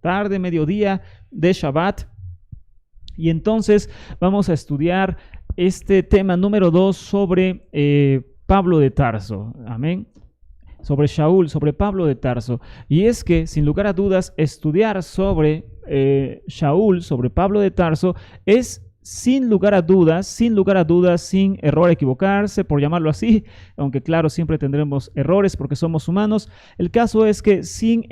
tarde, mediodía de Shabbat. Y entonces vamos a estudiar este tema número 2 sobre Pablo de Tarso. Amén. Sobre Shaul, sobre Pablo de Tarso. Y es que, sin lugar a dudas, estudiar sobre Shaul, sobre Pablo de Tarso, es sin lugar a dudas, sin error, equivocarse, por llamarlo así, aunque claro, siempre tendremos errores porque somos humanos. El caso es que sin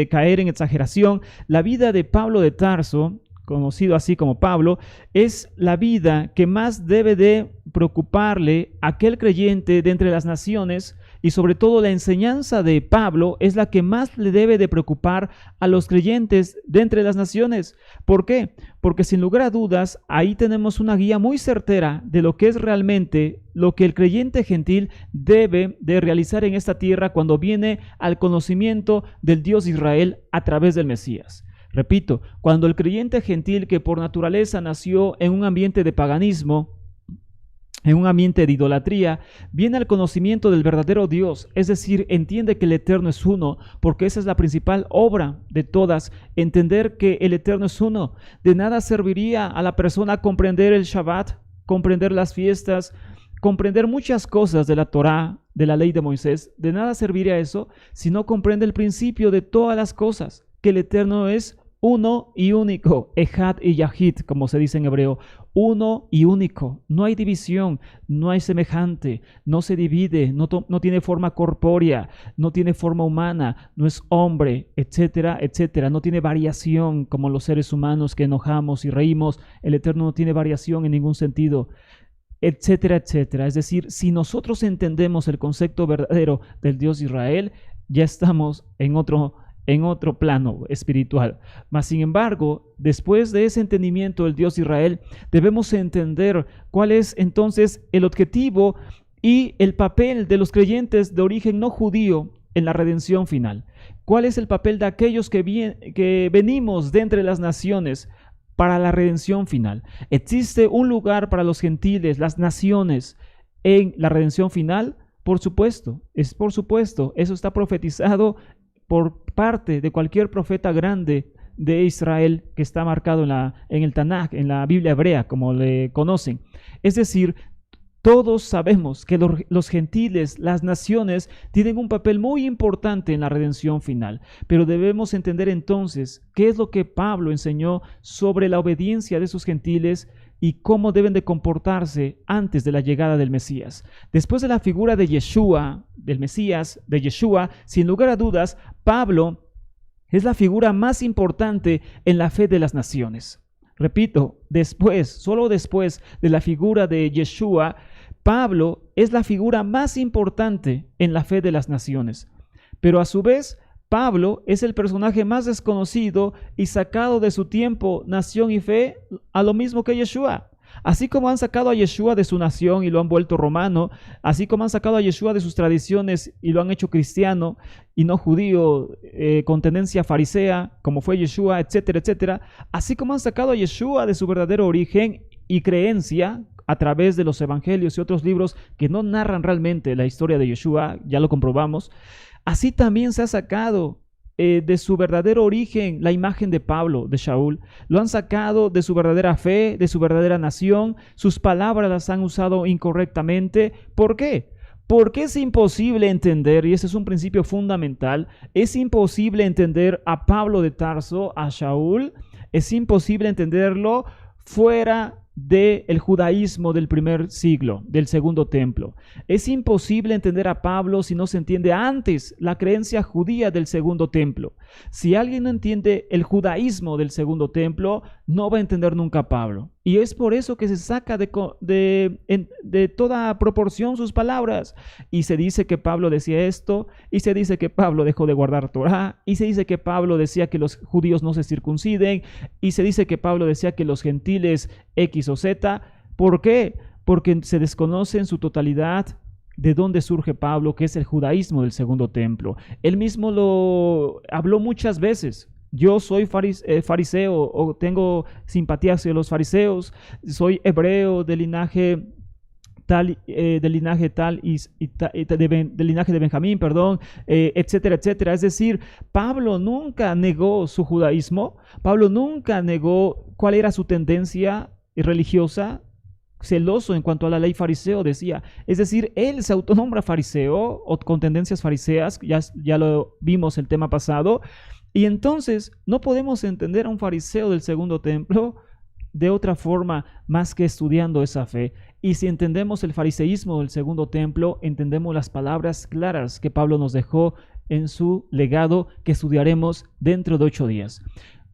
caer en exageración, la vida de Pablo de Tarso, conocido así como Pablo, es la vida que más debe de preocuparle a aquel creyente de entre las naciones, y sobre todo la enseñanza de Pablo es la que más le debe de preocupar a los creyentes de entre las naciones. ¿Por qué? Porque sin lugar a dudas, ahí tenemos una guía muy certera de lo que es realmente lo que el creyente gentil debe de realizar en esta tierra cuando viene al conocimiento del Dios de Israel a través del Mesías. Repito, cuando el creyente gentil que por naturaleza nació en un ambiente de paganismo, en un ambiente de idolatría, viene al conocimiento del verdadero Dios, es decir, entiende que el Eterno es uno, porque esa es la principal obra de todas, entender que el Eterno es uno. De nada serviría a la persona comprender el Shabbat, comprender las fiestas, comprender muchas cosas de la Torá, de la ley de Moisés. De nada serviría eso si no comprende el principio de todas las cosas, que el Eterno es uno y único, Echad y Yahid, como se dice en hebreo, uno y único, no hay división, no hay semejante, no se divide, no tiene forma corpórea, no tiene forma humana, no es hombre, etcétera, etcétera, no tiene variación como los seres humanos que enojamos y reímos. El Eterno no tiene variación en ningún sentido, etcétera, etcétera. Es decir, si nosotros entendemos el concepto verdadero del Dios de Israel, ya estamos en otro plano espiritual. Mas sin embargo, después de ese entendimiento del Dios de Israel, debemos entender cuál es entonces el objetivo y el papel de los creyentes de origen no judío en la redención final. ¿Cuál es el papel de aquellos que venimos de entre las naciones para la redención final? ¿Existe un lugar para los gentiles, las naciones, en la redención final? Por supuesto, eso está profetizado por parte de cualquier profeta grande de Israel que está marcado en el Tanaj, en la Biblia hebrea, como le conocen. Es decir, todos sabemos que los gentiles, las naciones, tienen un papel muy importante en la redención final, pero debemos entender entonces qué es lo que Pablo enseñó sobre la obediencia de esos gentiles y cómo deben de comportarse antes de la llegada del Mesías. Después de la figura de Yeshua, del Mesías, de Yeshua, sin lugar a dudas, Pablo es la figura más importante en la fe de las naciones. Repito, solo después de la figura de Yeshua, Pablo es la figura más importante en la fe de las naciones. Pero a su vez, Pablo es el personaje más desconocido y sacado de su tiempo, nación y fe, a lo mismo que Yeshua. Así como han sacado a Yeshua de su nación y lo han vuelto romano, así como han sacado a Yeshua de sus tradiciones y lo han hecho cristiano y no judío, con tendencia farisea, como fue Yeshua, etcétera, etcétera, así como han sacado a Yeshua de su verdadero origen y creencia a través de los evangelios y otros libros que no narran realmente la historia de Yeshua, ya lo comprobamos, así también se ha sacado de su verdadero origen la imagen de Pablo, de Shaul. Lo han sacado de su verdadera fe, de su verdadera nación. Sus palabras las han usado incorrectamente. ¿Por qué? Porque es imposible entender, y ese es un principio fundamental, es imposible entender a Pablo de Tarso, a Shaul, es imposible entenderlo fuera del judaísmo del primer siglo, del segundo templo. Es imposible entender a Pablo si no se entiende antes la creencia judía del segundo templo. Si alguien no entiende el judaísmo del segundo templo, no va a entender nunca a Pablo. Y es por eso que se saca de toda proporción sus palabras. Y se dice que Pablo decía esto, y se dice que Pablo dejó de guardar Torá, y se dice que Pablo decía que los judíos no se circunciden, y se dice que Pablo decía que los gentiles X o Z. ¿Por qué? Porque se desconoce en su totalidad de dónde surge Pablo, que es el judaísmo del segundo templo. Él mismo lo habló muchas veces. Yo soy fariseo o tengo simpatía hacia los fariseos, soy hebreo de linaje del linaje tal del linaje de Benjamín, perdón, etcétera, etcétera. Es decir, Pablo nunca negó su judaísmo, Pablo nunca negó cuál era su tendencia religiosa, celoso en cuanto a la ley fariseo, decía. Es decir, él se autonombra fariseo o con tendencias fariseas, ya lo vimos el tema pasado, y entonces no podemos entender a un fariseo del segundo templo de otra forma más que estudiando esa fe. Y si entendemos el fariseísmo del segundo templo, entendemos las palabras claras que Pablo nos dejó en su legado, que estudiaremos dentro de 8 días.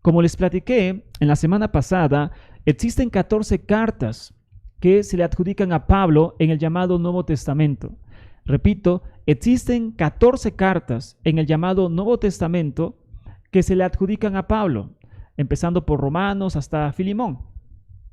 Como les platiqué en la semana pasada, existen 14 cartas que se le adjudican a Pablo en el llamado Nuevo Testamento. Repito, existen 14 cartas en el llamado Nuevo Testamento que se le adjudican a Pablo, empezando por Romanos hasta Filemón.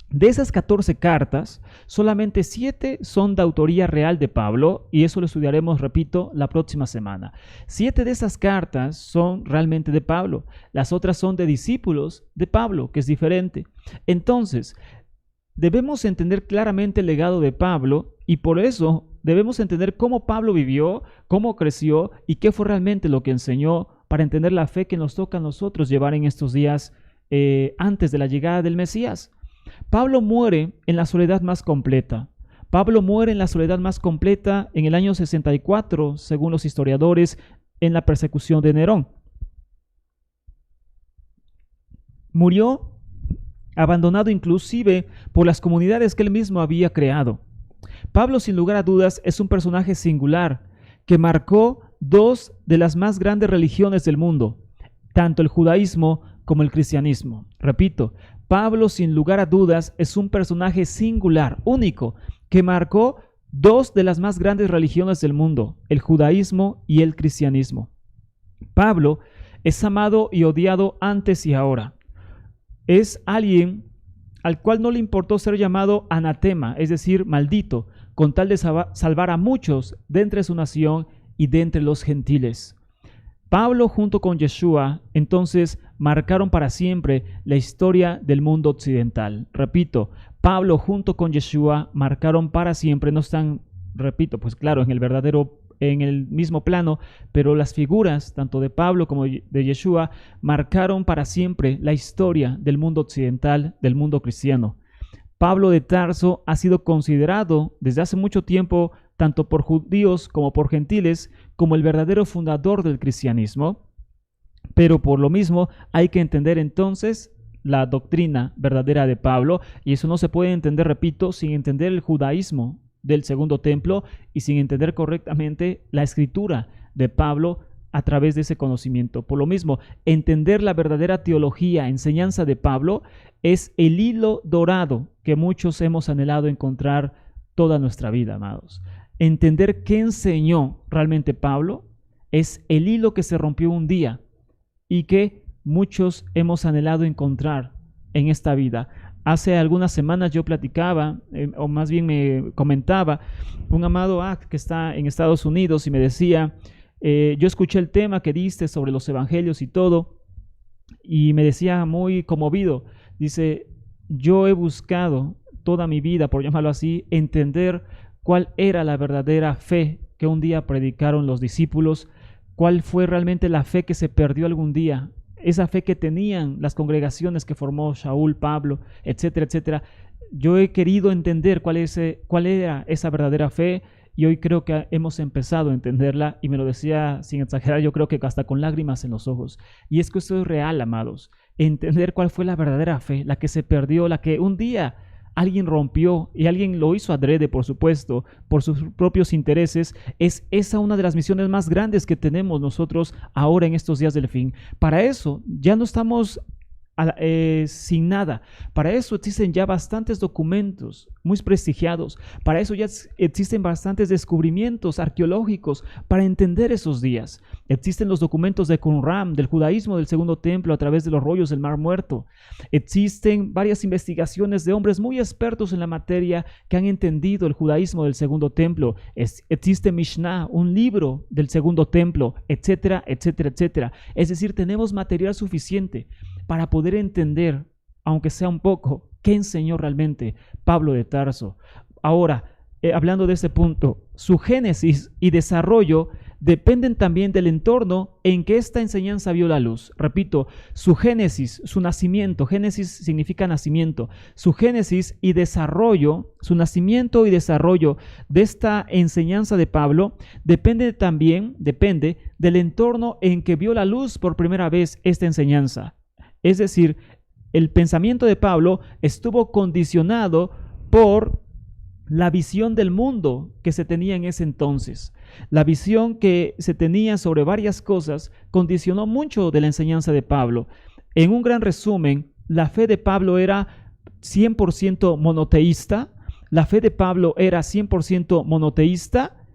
De esas 14 cartas, solamente 7 son de autoría real de Pablo, y eso lo estudiaremos, repito, la próxima semana. 7 de esas cartas son realmente de Pablo, las otras son de discípulos de Pablo, que es diferente. Entonces, debemos entender claramente el legado de Pablo, y por eso debemos entender cómo Pablo vivió, cómo creció y qué fue realmente lo que enseñó, para entender la fe que nos toca a nosotros llevar en estos días antes de la llegada del Mesías. Pablo muere en la soledad más completa. Pablo muere en la soledad más completa en el año 64, según los historiadores, en la persecución de Nerón. Murió abandonado inclusive por las comunidades que él mismo había creado. Pablo, sin lugar a dudas, es un personaje singular que marcó 2 de las más grandes religiones del mundo, tanto el judaísmo como el cristianismo. Repito, Pablo, sin lugar a dudas, es un personaje singular, único, que marcó 2 de las más grandes religiones del mundo, el judaísmo y el cristianismo. Pablo es amado y odiado antes y ahora. Es alguien al cual no le importó ser llamado anatema, es decir, maldito, con tal de salvar a muchos de entre su nación y de entre los gentiles. Pablo junto con Yeshua entonces marcaron para siempre la historia del mundo occidental. Repito, Pablo junto con Yeshua marcaron para siempre, no están, repito, pues claro, en el mismo plano, pero las figuras tanto de Pablo como de Yeshua marcaron para siempre la historia del mundo occidental, del mundo cristiano. Pablo de Tarso ha sido considerado desde hace mucho tiempo, tanto por judíos como por gentiles, como el verdadero fundador del cristianismo. Pero por lo mismo hay que entender entonces la doctrina verdadera de Pablo, y eso no se puede entender, repito, sin entender el judaísmo del segundo templo y sin entender correctamente la escritura de Pablo a través de ese conocimiento. Por lo mismo, entender la verdadera teología, enseñanza de Pablo, es el hilo dorado que muchos hemos anhelado encontrar toda nuestra vida, amados. Entender qué enseñó realmente Pablo es el hilo que se rompió un día y que muchos hemos anhelado encontrar en esta vida. Hace algunas semanas yo platicaba, o más bien me comentaba, un amado que está en Estados Unidos y me decía, yo escuché el tema que diste sobre los evangelios y todo, y me decía muy conmovido, dice, yo he buscado toda mi vida, por llamarlo así, entender cuál era la verdadera fe que un día predicaron los discípulos, cuál fue realmente la fe que se perdió algún día, esa fe que tenían las congregaciones que formó Shaul, Pablo, etcétera, etcétera. Yo he querido entender cuál era esa verdadera fe, y hoy creo que hemos empezado a entenderla, y me lo decía sin exagerar, yo creo que hasta con lágrimas en los ojos. Y es que esto es real, amados, entender cuál fue la verdadera fe, la que se perdió, la que un día alguien rompió, y alguien lo hizo adrede, por supuesto, por sus propios intereses. Es esa una de las misiones más grandes que tenemos nosotros ahora en estos días del fin. Para eso ya no estamos sin nada. Para eso existen ya bastantes documentos muy prestigiados. Para eso ya existen bastantes descubrimientos arqueológicos para entender esos días. Existen los documentos de Qumran, del judaísmo del segundo templo a través de los rollos del Mar Muerto. Existen varias investigaciones de hombres muy expertos en la materia que han entendido el judaísmo del segundo templo. Existe Mishnah, un libro del segundo templo, etcétera, etcétera, etcétera. Es decir, tenemos material suficiente para poder entender, aunque sea un poco, qué enseñó realmente Pablo de Tarso. Ahora, hablando de este punto, su génesis y desarrollo dependen también del entorno en que esta enseñanza vio la luz. Repito, su génesis, su nacimiento, génesis significa nacimiento, su génesis y desarrollo, su nacimiento y desarrollo de esta enseñanza de Pablo depende del entorno en que vio la luz por primera vez esta enseñanza. Es decir, el pensamiento de Pablo estuvo condicionado por la visión del mundo que se tenía en ese entonces. La visión que se tenía sobre varias cosas condicionó mucho de la enseñanza de Pablo. En un gran resumen, la fe de Pablo era 100% monoteísta. La fe de Pablo era 100% monoteísta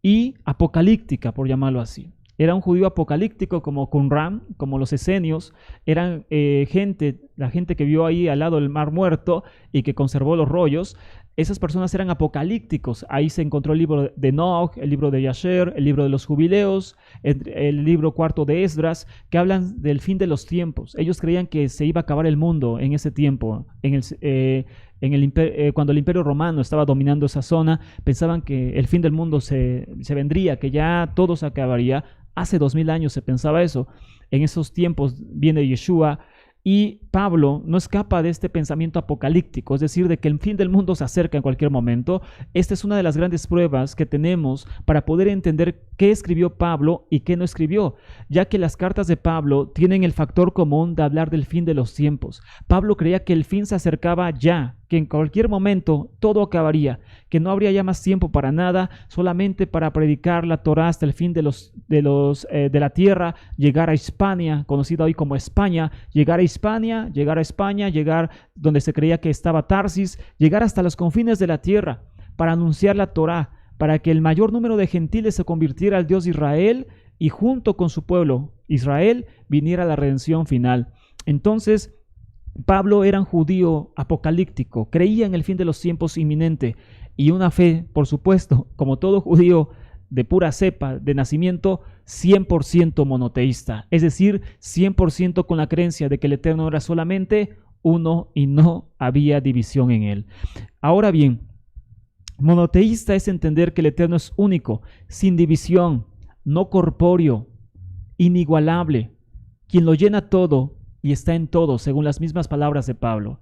y apocalíptica, por llamarlo así. Era un judío apocalíptico como Qumran, como los esenios, eran la gente que vio ahí al lado del Mar Muerto y que conservó los rollos. Esas personas eran apocalípticos. Ahí se encontró el libro de Enoch, el libro de Yasher, el libro de los jubileos, el libro cuarto de Esdras, que hablan del fin de los tiempos. Ellos creían que se iba a acabar el mundo en ese tiempo. Cuando el Imperio Romano estaba dominando esa zona, pensaban que el fin del mundo se vendría, que ya todo se acabaría. Hace 2000 años se pensaba eso. En esos tiempos viene Yeshua y Pablo no escapa de este pensamiento apocalíptico, es decir, de que el fin del mundo se acerca en cualquier momento. Esta es una de las grandes pruebas que tenemos para poder entender qué escribió Pablo y qué no escribió, ya que las cartas de Pablo tienen el factor común de hablar del fin de los tiempos. Pablo creía que el fin se acercaba ya, que en cualquier momento todo acabaría, que no habría ya más tiempo para nada, solamente para predicar la Torá hasta el fin de la tierra, llegar a Hispania, conocida hoy como España, llegar a España, llegar donde se creía que estaba Tarsis, llegar hasta los confines de la tierra para anunciar la Torá, para que el mayor número de gentiles se convirtiera al Dios de Israel y junto con su pueblo Israel viniera la redención final. Entonces, Pablo era un judío apocalíptico, creía en el fin de los tiempos inminente y una fe, por supuesto, como todo judío de pura cepa, de nacimiento, 100% monoteísta, es decir, 100% con la creencia de que el Eterno era solamente uno y no había división en él. Ahora bien, monoteísta es entender que el Eterno es único, sin división, no corpóreo, inigualable, quien lo llena todo y está en todo, según las mismas palabras de Pablo.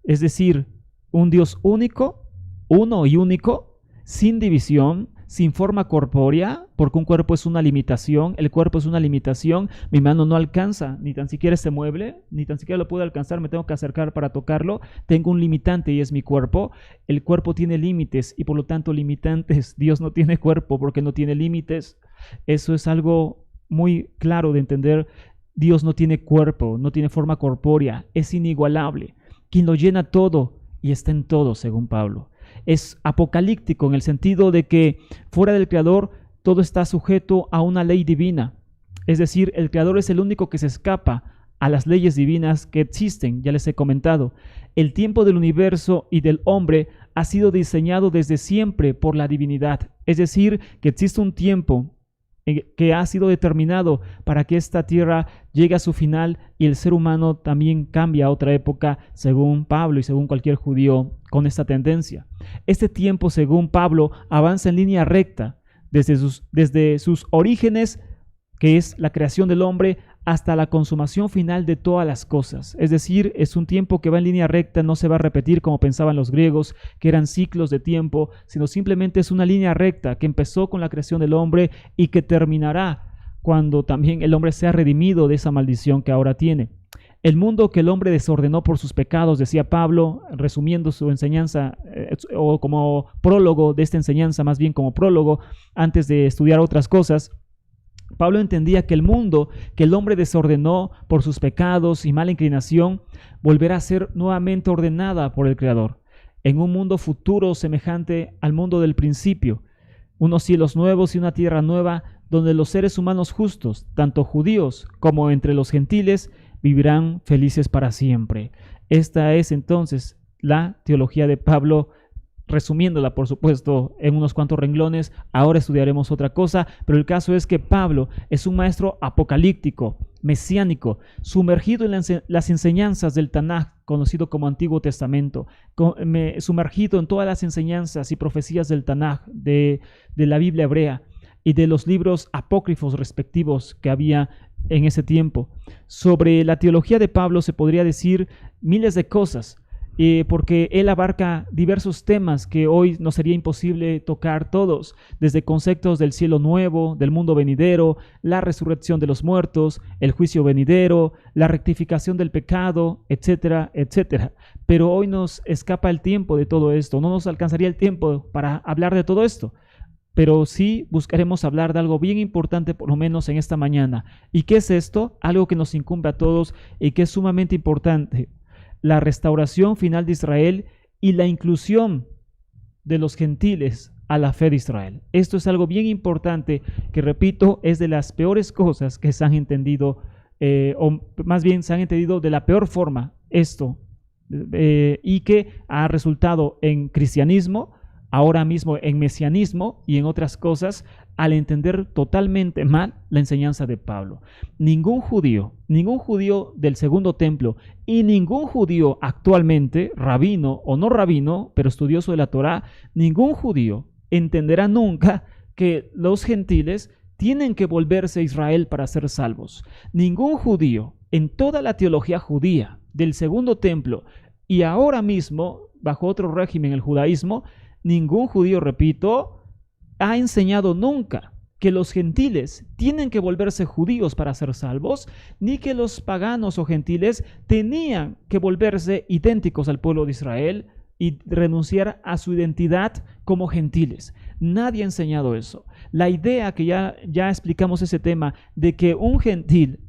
Es decir, un Dios único, uno y único, sin división, sin forma corpórea, porque un cuerpo es una limitación, el cuerpo es una limitación, mi mano no alcanza, ni tan siquiera este mueble, ni tan siquiera lo puedo alcanzar, me tengo que acercar para tocarlo, tengo un limitante y es mi cuerpo. El cuerpo tiene límites y por lo tanto limitantes. Dios no tiene cuerpo porque no tiene límites. Eso es algo muy claro de entender. Dios no tiene cuerpo, no tiene forma corpórea, es inigualable, quien lo llena todo y está en todo, según Pablo. Es apocalíptico en el sentido de que fuera del Creador todo está sujeto a una ley divina. Es decir, el Creador es el único que se escapa a las leyes divinas que existen, ya les he comentado. El tiempo del universo y del hombre ha sido diseñado desde siempre por la divinidad. Es decir, que existe un tiempo que ha sido determinado para que esta tierra llegue a su final y el ser humano también cambia a otra época, según Pablo y según cualquier judío con esta tendencia. Este tiempo, según Pablo, avanza en línea recta desde sus orígenes, que es la creación del hombre, hasta la consumación final de todas las cosas. Es decir, es un tiempo que va en línea recta, no se va a repetir como pensaban los griegos, que eran ciclos de tiempo, sino simplemente es una línea recta que empezó con la creación del hombre y que terminará cuando también el hombre sea redimido de esa maldición que ahora tiene. El mundo que el hombre desordenó por sus pecados, decía Pablo, resumiendo su enseñanza, o como prólogo de esta enseñanza, más bien como prólogo, antes de estudiar otras cosas. Pablo entendía que el mundo que el hombre desordenó por sus pecados y mala inclinación volverá a ser nuevamente ordenada por el Creador, en un mundo futuro semejante al mundo del principio, unos cielos nuevos y una tierra nueva, donde los seres humanos justos, tanto judíos como entre los gentiles, vivirán felices para siempre. Esta es entonces la teología de Pablo, resumiéndola, por supuesto, en unos cuantos renglones. Ahora estudiaremos otra cosa, pero el caso es que Pablo es un maestro apocalíptico, mesiánico, sumergido en las enseñanzas del Tanaj, conocido como Antiguo Testamento, sumergido en todas las enseñanzas y profecías del Tanaj, de la Biblia hebrea y de los libros apócrifos respectivos que había en ese tiempo. Sobre la teología de Pablo se podría decir miles de cosas, porque él abarca diversos temas que hoy nos sería imposible tocar todos, desde conceptos del cielo nuevo, del mundo venidero, la resurrección de los muertos, el juicio venidero, la rectificación del pecado, etcétera, etcétera. Pero hoy nos escapa el tiempo de todo esto, no nos alcanzaría el tiempo para hablar de todo esto. Pero sí buscaremos hablar de algo bien importante, por lo menos en esta mañana. ¿Y qué es esto? Algo que nos incumbe a todos y que es sumamente importante: la restauración final de Israel y la inclusión de los gentiles a la fe de Israel. Esto es algo bien importante que, repito, es de las peores cosas que se han entendido, o más bien se han entendido de la peor forma esto, y que ha resultado en cristianismo, ahora mismo en mesianismo y en otras cosas, al entender totalmente mal la enseñanza de Pablo. Ningún judío del Segundo Templo y ningún judío actualmente, rabino o no rabino, pero estudioso de la Torá, ningún judío entenderá nunca que los gentiles tienen que volverse a Israel para ser salvos. Ningún judío en toda la teología judía del Segundo Templo y ahora mismo bajo otro régimen, el judaísmo, ningún judío, repito, ha enseñado nunca que los gentiles tienen que volverse judíos para ser salvos, ni que los paganos o gentiles tenían que volverse idénticos al pueblo de Israel y renunciar a su identidad como gentiles. Nadie ha enseñado eso. La idea que ya explicamos ese tema de que un gentil,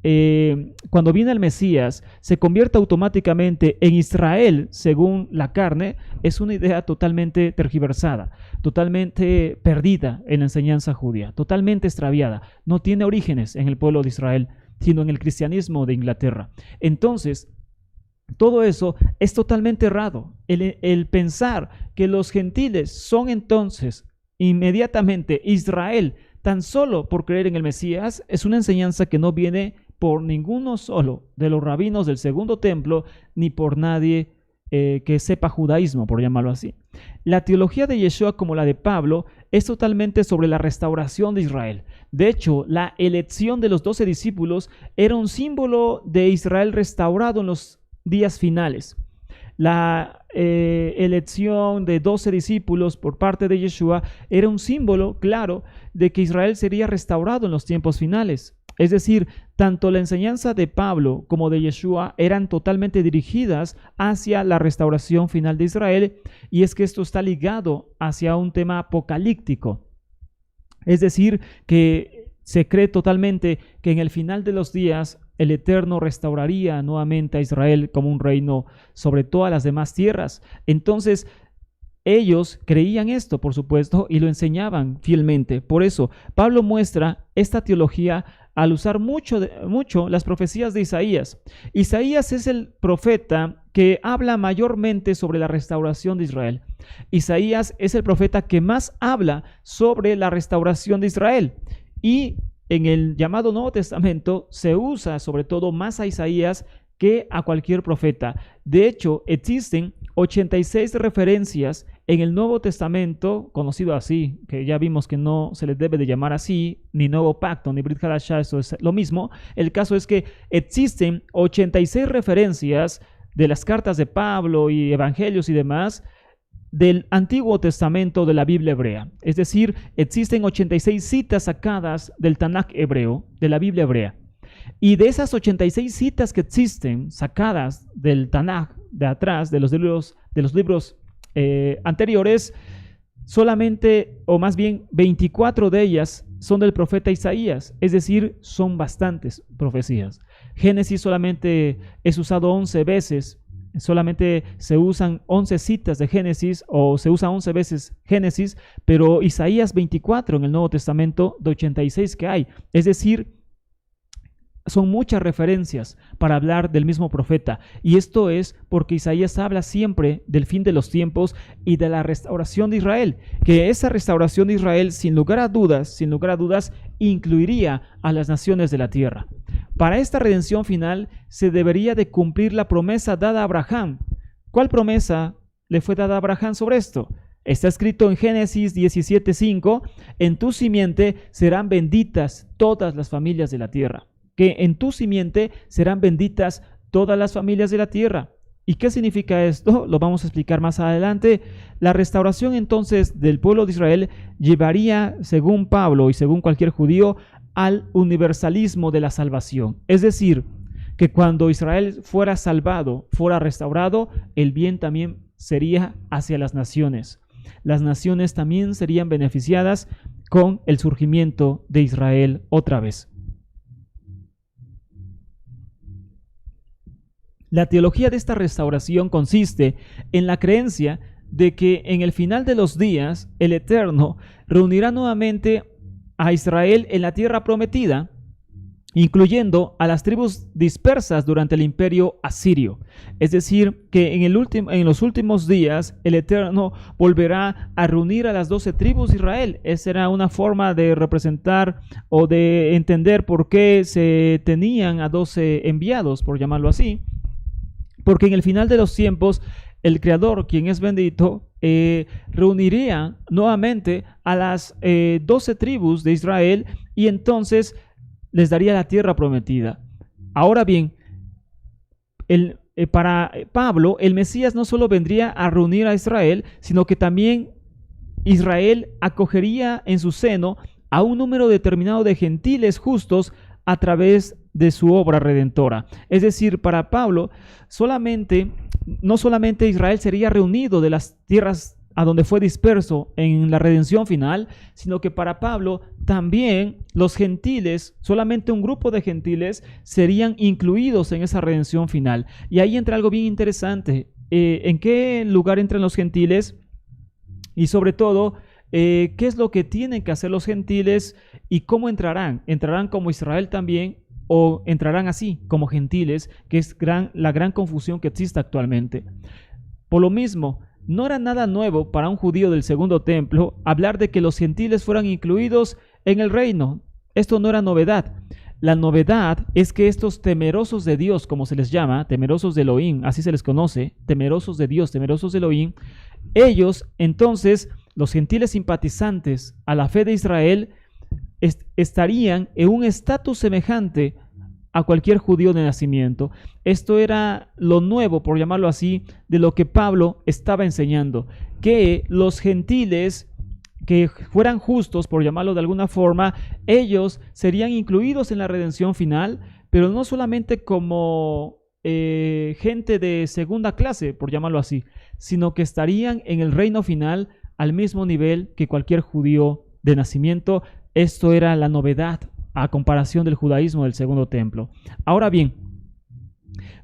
cuando viene el Mesías, se convierta automáticamente en Israel según la carne, es una idea totalmente tergiversada, totalmente perdida en la enseñanza judía, totalmente extraviada. No tiene orígenes en el pueblo de Israel, sino en el cristianismo de Inglaterra. Entonces, todo eso es totalmente errado. El pensar que los gentiles son entonces inmediatamente Israel tan solo por creer en el Mesías es una enseñanza que no viene por ninguno solo de los rabinos del Segundo Templo ni por nadie que sepa judaísmo, por llamarlo así. La teología de Yeshua, como la de Pablo, es totalmente sobre la restauración de Israel. De hecho, la elección de los 12 discípulos era un símbolo de Israel restaurado en los días finales. La elección de 12 discípulos por parte de Yeshua era un símbolo claro de que Israel sería restaurado en los tiempos finales. Es decir, tanto la enseñanza de Pablo como de Yeshua eran totalmente dirigidas hacia la restauración final de Israel, y es que esto está ligado hacia un tema apocalíptico. Es decir, que se cree totalmente que en el final de los días el Eterno restauraría nuevamente a Israel como un reino sobre todas las demás tierras. Entonces, ellos creían esto, por supuesto, y lo enseñaban fielmente. Por eso, Pablo muestra esta teología al usar mucho las profecías de Isaías. Isaías es el profeta que habla mayormente sobre la restauración de Israel. Isaías es el profeta que más habla sobre la restauración de Israel. Y en el llamado Nuevo Testamento se usa sobre todo más a Isaías que a cualquier profeta. De hecho, existen 86 referencias en el Nuevo Testamento, conocido así, que ya vimos que no se les debe de llamar así, ni Nuevo Pacto, ni Brit Hadashah, eso es lo mismo. El caso es que existen 86 referencias de las cartas de Pablo y evangelios y demás del Antiguo Testamento de la Biblia hebrea. Es decir, existen 86 citas sacadas del Tanaj hebreo, de la Biblia hebrea. Y de esas 86 citas que existen sacadas del Tanaj, de atrás, de los libros anteriores, solamente, o más bien 24 de ellas son del profeta Isaías, es decir, son bastantes profecías. Génesis solamente es usado 11 veces, solamente se usan 11 citas de Génesis, o se usa 11 veces Génesis, pero Isaías 24 en el Nuevo Testamento de 86 que hay. Es decir, son muchas referencias para hablar del mismo profeta. Y esto es porque Isaías habla siempre del fin de los tiempos y de la restauración de Israel, que esa restauración de Israel, sin lugar a dudas, incluiría a las naciones de la tierra. Para esta redención final se debería de cumplir la promesa dada a Abraham. ¿Cuál promesa le fue dada a Abraham sobre esto? Está escrito en Génesis 17:5, en tu simiente serán benditas todas las familias de la tierra. Que en tu simiente serán benditas todas las familias de la tierra. ¿Y qué significa esto? Lo vamos a explicar más adelante. La restauración entonces del pueblo de Israel llevaría, según Pablo y según cualquier judío, al universalismo de la salvación. Es decir, que cuando Israel fuera salvado, fuera restaurado, el bien también sería hacia las naciones. Las naciones también serían beneficiadas con el surgimiento de Israel otra vez. La teología de esta restauración consiste en la creencia de que en el final de los días el Eterno reunirá nuevamente a Israel en la tierra prometida, incluyendo a las tribus dispersas durante el imperio asirio. Es decir, que en los últimos días el Eterno volverá a reunir a las 12 tribus de Israel. Esa era una forma de representar o de entender por qué se tenían a 12 enviados, por llamarlo así. Porque en el final de los tiempos, el Creador, quien es bendito, reuniría nuevamente a las 12 tribus de Israel y entonces les daría la tierra prometida. Ahora bien, para Pablo, el Mesías no solo vendría a reunir a Israel, sino que también Israel acogería en su seno a un número determinado de gentiles justos a través de su obra redentora. Es decir, para Pablo, no solamente Israel sería reunido de las tierras a donde fue disperso en la redención final, sino que para Pablo también los gentiles, solamente un grupo de gentiles, serían incluidos en esa redención final. Y ahí entra algo bien interesante. ¿En qué lugar entran los gentiles? Y sobre todo, ¿qué es lo que tienen que hacer los gentiles y cómo entrarán? ¿Entrarán como Israel también o entrarán así como gentiles? Que es la gran confusión que existe actualmente. Por lo mismo, no era nada nuevo para un judío del segundo templo hablar de que los gentiles fueran incluidos en el reino. Esto no era novedad. La novedad es que estos temerosos de Dios, como se les llama, temerosos de Elohim, así se les conoce, temerosos de Dios, temerosos de Elohim, ellos entonces, los gentiles simpatizantes a la fe de Israel, estarían en un estatus semejante a cualquier judío de nacimiento. Esto era lo nuevo, por llamarlo así, de lo que Pablo estaba enseñando, que los gentiles que fueran justos, por llamarlo de alguna forma, ellos serían incluidos en la redención final, pero no solamente como gente de segunda clase, por llamarlo así, sino que estarían en el reino final al mismo nivel que cualquier judío de nacimiento. Esto era la novedad a comparación del judaísmo del segundo templo. Ahora bien,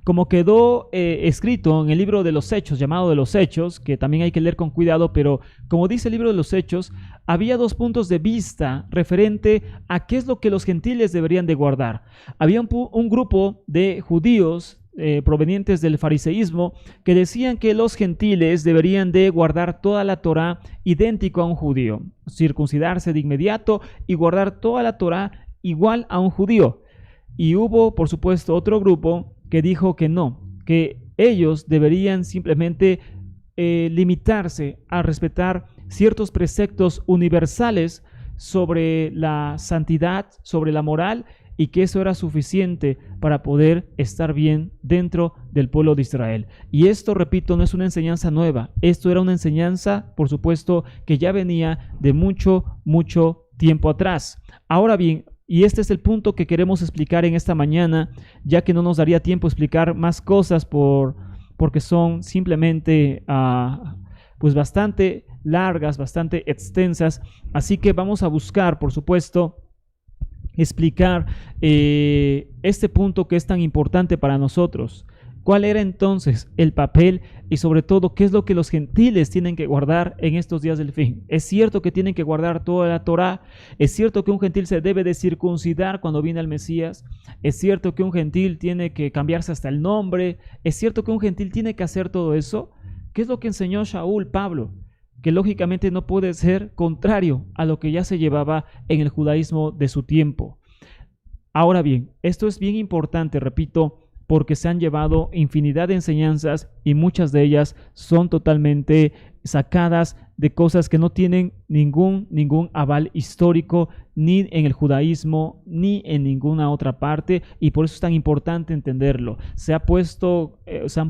como quedó escrito en el libro de los Hechos, llamado de los Hechos, que también hay que leer con cuidado, pero como dice el libro de los Hechos, había dos puntos de vista referente a qué es lo que los gentiles deberían de guardar. Había un grupo de judíos provenientes del fariseísmo que decían que los gentiles deberían de guardar toda la Torá idéntico a un judío, circuncidarse de inmediato y guardar toda la Torá igual a un judío. Y hubo, por supuesto, otro grupo que dijo que no, que ellos deberían simplemente limitarse a respetar ciertos preceptos universales sobre la santidad, sobre la moral, y que eso era suficiente para poder estar bien dentro del pueblo de Israel. Y esto, repito, no es una enseñanza nueva. Esto era una enseñanza, por supuesto, que ya venía de mucho, mucho tiempo atrás. Ahora bien, y este es el punto que queremos explicar en esta mañana, ya que no nos daría tiempo explicar más cosas porque son simplemente pues bastante largas, bastante extensas. Así que vamos a buscar, por supuesto, explicar este punto que es tan importante para nosotros. ¿Cuál era entonces el papel y sobre todo qué es lo que los gentiles tienen que guardar en estos días del fin? Es cierto que tienen que guardar toda la Torá, es cierto que un gentil se debe de circuncidar cuando viene el Mesías, es cierto que un gentil tiene que cambiarse hasta el nombre, es cierto que un gentil tiene que hacer todo eso. ¿Qué es lo que enseñó Shaul, Pablo? Que lógicamente no puede ser contrario a lo que ya se llevaba en el judaísmo de su tiempo. Ahora bien, esto es bien importante, repito, porque se han llevado infinidad de enseñanzas y muchas de ellas son totalmente sacadas de cosas que no tienen ningún aval histórico ni en el judaísmo ni en ninguna otra parte, y por eso es tan importante entenderlo. Se han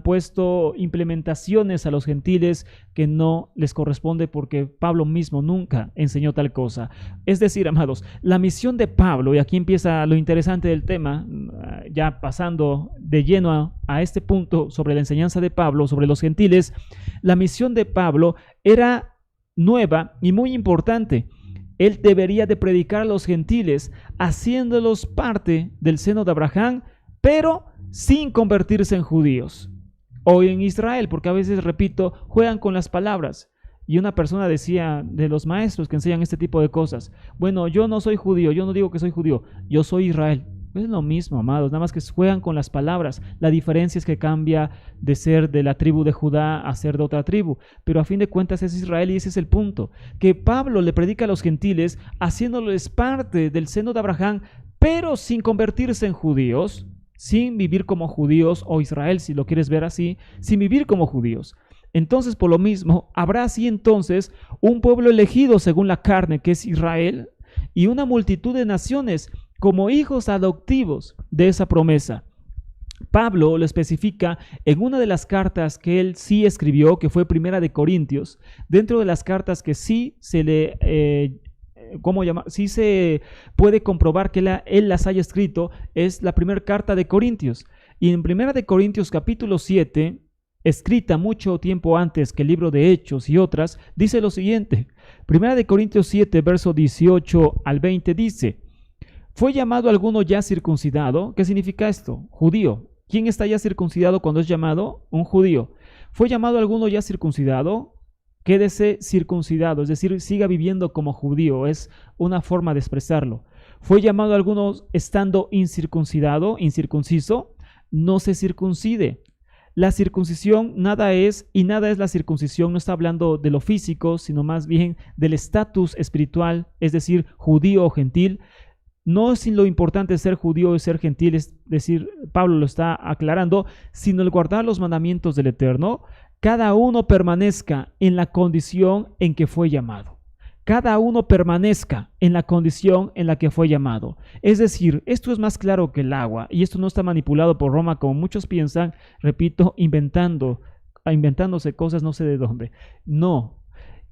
puesto implementaciones a los gentiles que no les corresponde porque Pablo mismo nunca enseñó tal cosa. Es decir, amados, la misión de Pablo, y aquí empieza lo interesante del tema, ya pasando de lleno a este punto sobre la enseñanza de Pablo sobre los gentiles, la misión de Pablo era nueva y muy importante. Él debería de predicar a los gentiles, haciéndolos parte del seno de Abraham, pero sin convertirse en judíos o en Israel, porque a veces, repito, juegan con las palabras. Y una persona decía de los maestros que enseñan este tipo de cosas: bueno, yo no soy judío, yo no digo que soy judío, yo soy Israel. Es lo mismo, amados, nada más que juegan con las palabras. La diferencia es que cambia de ser de la tribu de Judá a ser de otra tribu, pero a fin de cuentas es Israel, y ese es el punto, que Pablo le predica a los gentiles haciéndoles parte del seno de Abraham, pero sin convertirse en judíos, sin vivir como judíos, o Israel si lo quieres ver así, sin vivir como judíos. Entonces, por lo mismo, habrá así entonces un pueblo elegido según la carne, que es Israel, y una multitud de naciones como hijos adoptivos de esa promesa. Pablo lo especifica en una de las cartas que él sí escribió, que fue Primera de Corintios. Dentro de las cartas que sí se le, sí se puede comprobar que él las haya escrito, es la primera carta de Corintios. Y en Primera de Corintios capítulo 7, escrita mucho tiempo antes que el libro de Hechos y otras, dice lo siguiente. Primera de Corintios 7, verso 18 al 20 dice: ¿fue llamado alguno ya circuncidado? ¿Qué significa esto? Judío. ¿Quién está ya circuncidado cuando es llamado? Un judío. ¿Fue llamado alguno ya circuncidado? Quédese circuncidado, es decir, siga viviendo como judío, es una forma de expresarlo. ¿Fue llamado alguno estando incircuncidado, incircunciso? No se circuncide. La circuncisión nada es, y nada es la circuncisión, no está hablando de lo físico, sino más bien del estatus espiritual, es decir, judío o gentil. No es lo importante ser judío y ser gentil, es decir, Pablo lo está aclarando, sino el guardar los mandamientos del Eterno. Cada uno permanezca en la condición en que fue llamado. Cada uno permanezca en la condición en la que fue llamado. Es decir, esto es más claro que el agua, y esto no está manipulado por Roma como muchos piensan, repito, inventándose cosas no sé de dónde. No.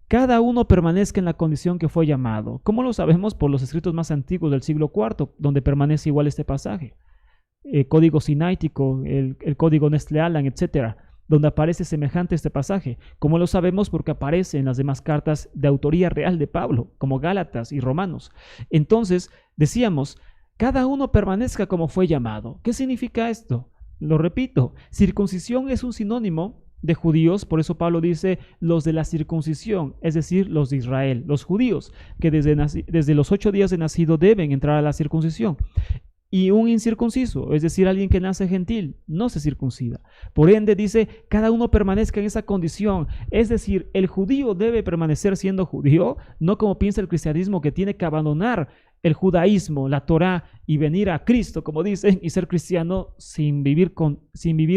Cada uno permanezca en la condición que fue llamado. ¿Cómo lo sabemos? Por los escritos más antiguos del siglo IV, donde permanece igual este pasaje. El código sinaítico, el código Nestle Aland, etc., donde aparece semejante este pasaje. ¿Cómo lo sabemos? Porque aparece en las demás cartas de autoría real de Pablo, como Gálatas y Romanos. Entonces, decíamos, cada uno permanezca como fue llamado. ¿Qué significa esto? Lo repito, circuncisión es un sinónimo de judíos, por eso Pablo dice los de la circuncisión, es decir, los de Israel, los judíos, que desde los 8 días de nacido deben entrar a la circuncisión. Y un incircunciso, es decir, alguien que nace gentil, no se circuncida. Por ende, dice, cada uno permanezca en esa condición. Es decir, el judío debe permanecer siendo judío, no como piensa el cristianismo, que tiene que abandonar el judaísmo, la Torá, y venir a Cristo, como dicen, y ser cristiano sin vivir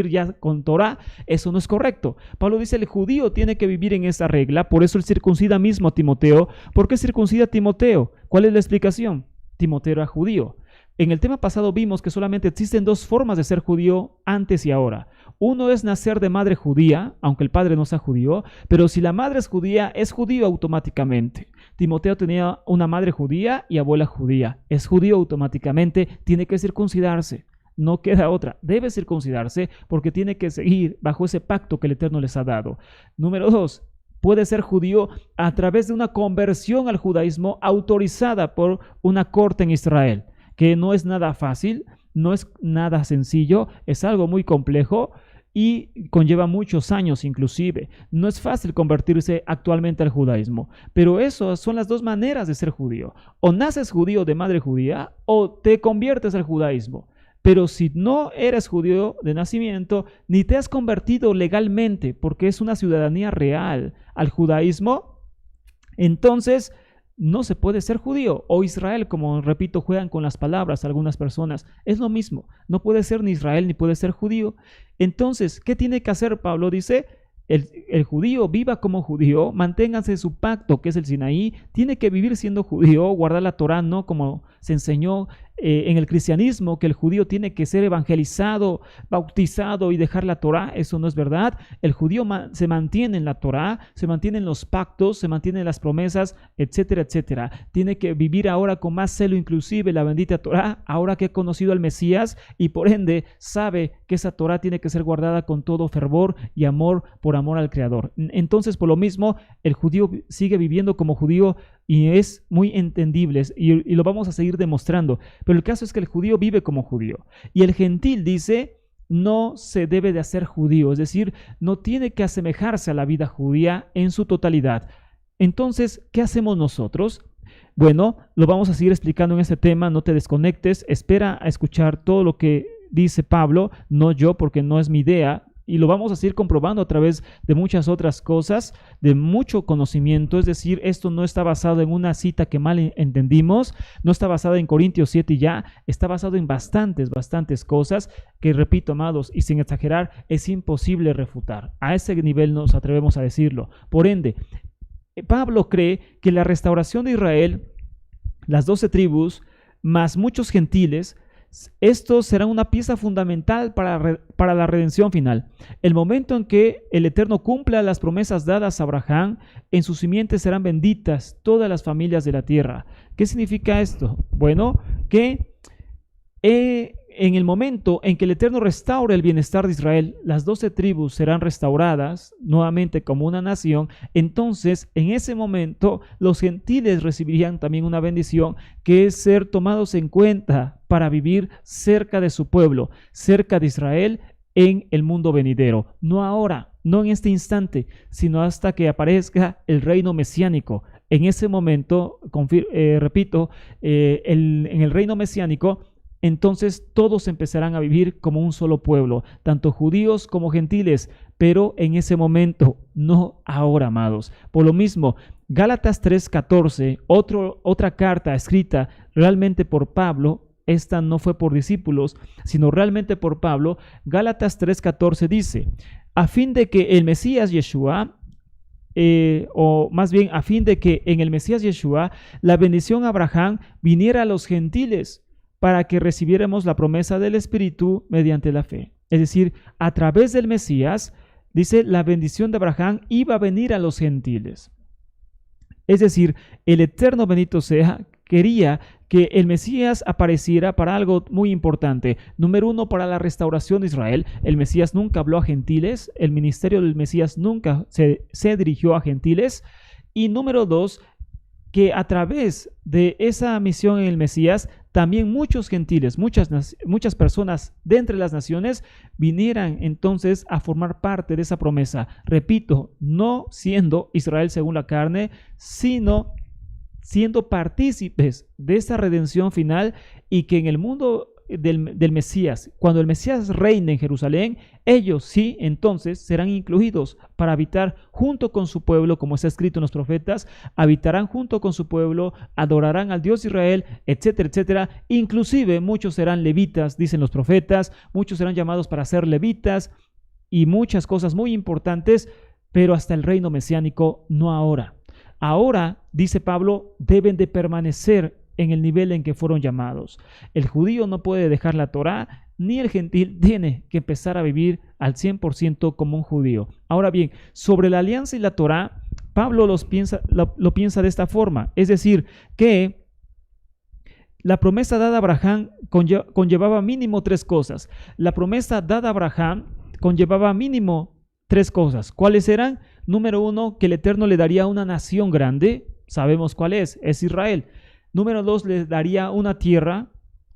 ya con Torá. Eso no es correcto. Pablo dice, el judío tiene que vivir en esa regla, por eso él circuncida mismo a Timoteo. ¿Por qué circuncida a Timoteo? ¿Cuál es la explicación? Timoteo era judío. En el tema pasado vimos que solamente existen 2 formas de ser judío antes y ahora. Uno es nacer de madre judía, aunque el padre no sea judío, pero si la madre es judío automáticamente. Timoteo tenía una madre judía y abuela judía. Es judío automáticamente, tiene que circuncidarse. No queda otra, debe circuncidarse porque tiene que seguir bajo ese pacto que el Eterno les ha dado. Número 2. Puede ser judío a través de una conversión al judaísmo autorizada por una corte en Israel, que no es nada fácil, no es nada sencillo, es algo muy complejo, y conlleva muchos años inclusive. No es fácil convertirse actualmente al judaísmo, pero esas son las dos maneras de ser judío. O naces judío de madre judía o te conviertes al judaísmo. Pero si no eres judío de nacimiento, ni te has convertido legalmente, porque es una ciudadanía real, al judaísmo, entonces no se puede ser judío o Israel, como repito, juegan con las palabras algunas personas. Es lo mismo, no puede ser ni Israel ni puede ser judío. Entonces, ¿qué tiene que hacer Pablo? Dice, el judío viva como judío, manténgase su pacto, que es el Sinaí, tiene que vivir siendo judío, guardar la Torá, no como se enseñó en el cristianismo, que el judío tiene que ser evangelizado, bautizado y dejar la Torá. Eso no es verdad. El judío se mantiene en la Torá, se mantiene en los pactos, se mantiene en las promesas, etcétera, etcétera. Tiene que vivir ahora con más celo inclusive la bendita Torá, ahora que ha conocido al Mesías y por ende sabe que esa Torá tiene que ser guardada con todo fervor y amor por amor al Creador. Entonces, por lo mismo, el judío sigue viviendo como judío y es muy entendible y lo vamos a seguir demostrando. Pero el caso es que el judío vive como judío y el gentil dice no se debe de hacer judío, es decir, no tiene que asemejarse a la vida judía en su totalidad. Entonces, ¿qué hacemos nosotros? Bueno, lo vamos a seguir explicando en este tema, no te desconectes, espera a escuchar todo lo que dice Pablo, no yo porque no es mi idea. Y lo vamos a seguir comprobando a través de muchas otras cosas, de mucho conocimiento. Es decir, esto no está basado en una cita que mal entendimos, no está basado en Corintios 7 y ya, está basado en bastantes cosas que, repito, amados, y sin exagerar, es imposible refutar. A ese nivel nos atrevemos a decirlo. Por ende, Pablo cree que la restauración de Israel, las 12 tribus, más muchos gentiles, estos serán una pieza fundamental para la redención final. El momento en que el Eterno cumpla las promesas dadas a Abraham, en sus simientes serán benditas todas las familias de la tierra. ¿Qué significa esto? Bueno, que en el momento en que el Eterno restaure el bienestar de Israel, las 12 tribus serán restauradas nuevamente como una nación. Entonces, en ese momento, los gentiles recibirían también una bendición que es ser tomados en cuenta para vivir cerca de su pueblo, cerca de Israel en el mundo venidero. No ahora, no en este instante, sino hasta que aparezca el reino mesiánico. En ese momento, repito, en el reino mesiánico, entonces todos empezarán a vivir como un solo pueblo, tanto judíos como gentiles, pero en ese momento, no ahora, amados. Por lo mismo, Gálatas 3:14, otra carta escrita realmente por Pablo, esta no fue por discípulos, sino realmente por Pablo. Gálatas 3:14 dice, a fin de que el Mesías Yeshua, o más bien a fin de que en el Mesías Yeshua la bendición a Abraham viniera a los gentiles, para que recibiéramos la promesa del Espíritu mediante la fe. Es decir, a través del Mesías, dice, la bendición de Abraham iba a venir a los gentiles. Es decir, el Eterno bendito sea, quería que el Mesías apareciera para algo muy importante. Número uno, para la restauración de Israel. El Mesías nunca habló a gentiles, el ministerio del Mesías nunca se dirigió a gentiles. Y número dos, que a través de esa misión en el Mesías, también muchos gentiles, muchas personas de entre las naciones vinieran entonces a formar parte de esa promesa. Repito, no siendo Israel según la carne, sino siendo partícipes de esa redención final y que en el mundo del Mesías, cuando el Mesías reine en Jerusalén, ellos sí entonces serán incluidos para habitar junto con su pueblo, como está escrito en los profetas, habitarán junto con su pueblo, adorarán al Dios de Israel, etcétera, etcétera. Inclusive muchos serán levitas, dicen los profetas, muchos serán llamados para ser levitas y muchas cosas muy importantes, pero hasta el reino mesiánico, no ahora. Ahora, dice Pablo, deben de permanecer en el nivel en que fueron llamados. El judío no puede dejar la Torá, ni el gentil tiene que empezar a vivir al 100% como un judío. Ahora bien, sobre la alianza y la Torá, Pablo lo piensa de esta forma, es decir, que la promesa dada a Abraham conllevaba mínimo 3 cosas. La promesa dada a Abraham conllevaba mínimo 3 cosas. ¿Cuáles eran? Número 1, que el Eterno le daría una nación grande, sabemos cuál es Israel. Número 2, le daría una tierra,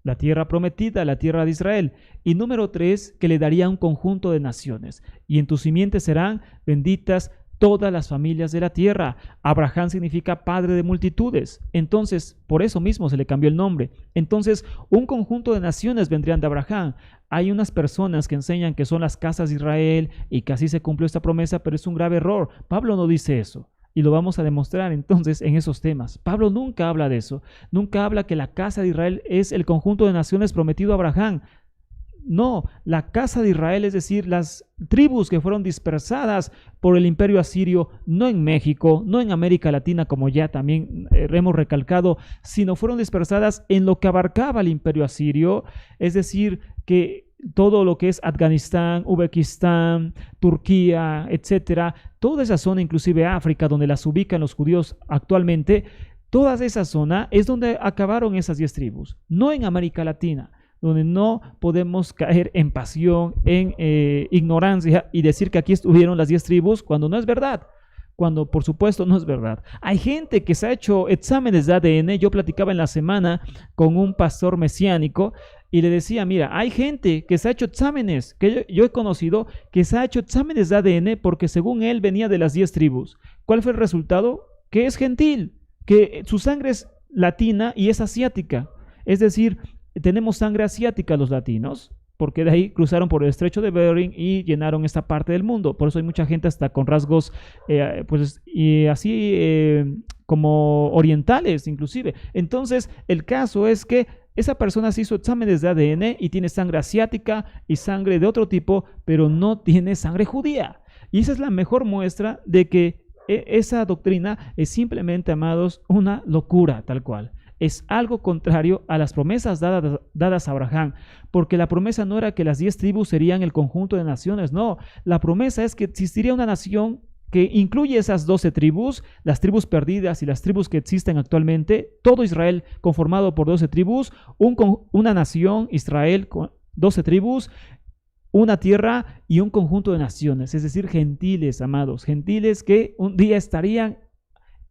la tierra prometida, la tierra de Israel. Y número 3, que le daría un conjunto de naciones. Y en tu simiente serán benditas todas las familias de la tierra. Abraham significa padre de multitudes. Entonces, por eso mismo se le cambió el nombre. Entonces, un conjunto de naciones vendrían de Abraham. Hay unas personas que enseñan que son las casas de Israel y que así se cumplió esta promesa, pero es un grave error. Pablo no dice eso. Y lo vamos a demostrar entonces en esos temas. Pablo nunca habla de eso. Nunca habla que la casa de Israel es el conjunto de naciones prometido a Abraham. No, la casa de Israel, es decir, las tribus que fueron dispersadas por el imperio asirio, no en México, no en América Latina, como ya también hemos recalcado, sino fueron dispersadas en lo que abarcaba el imperio asirio, es decir, que todo lo que es Afganistán, Uzbekistán, Turquía, etcétera, toda esa zona, inclusive África, donde las ubican los judíos actualmente, toda esa zona es donde acabaron esas 10 tribus, no en América Latina, donde no podemos caer en pasión, en ignorancia y decir que aquí estuvieron las 10 tribus cuando no es verdad, cuando por supuesto no es verdad. Hay gente que se ha hecho exámenes de ADN. Yo platicaba en la semana con un pastor mesiánico y le decía, mira, hay gente que se ha hecho exámenes, que yo he conocido, que se ha hecho exámenes de ADN porque según él venía de las 10 tribus. ¿Cuál fue el resultado? Que es gentil, que su sangre es latina y es asiática. Es decir, tenemos sangre asiática los latinos, porque de ahí cruzaron por el estrecho de Bering y llenaron esta parte del mundo. Por eso hay mucha gente hasta con rasgos, pues, y así como orientales inclusive. Entonces, el caso es que esa persona se hizo exámenes de ADN y tiene sangre asiática y sangre de otro tipo, pero no tiene sangre judía. Y esa es la mejor muestra de que esa doctrina es simplemente, amados, una locura tal cual. Es algo contrario a las promesas dadas a Abraham, porque la promesa no era que las 10 tribus serían el conjunto de naciones, no, la promesa es que existiría una nación que incluye esas 12 tribus, las tribus perdidas y las tribus que existen actualmente, todo Israel conformado por 12 tribus, una nación, Israel, con 12 tribus, una tierra y un conjunto de naciones, es decir, gentiles, amados, gentiles que un día estarían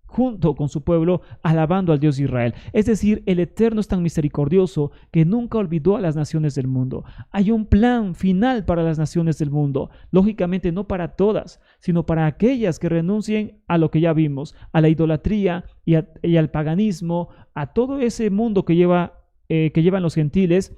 junto con su pueblo, alabando al Dios de Israel. Es decir, el Eterno es tan misericordioso que nunca olvidó a las naciones del mundo. Hay un plan final para las naciones del mundo, lógicamente no para todas, sino para aquellas que renuncien a lo que ya vimos, a la idolatría y al paganismo, a todo ese mundo que llevan los gentiles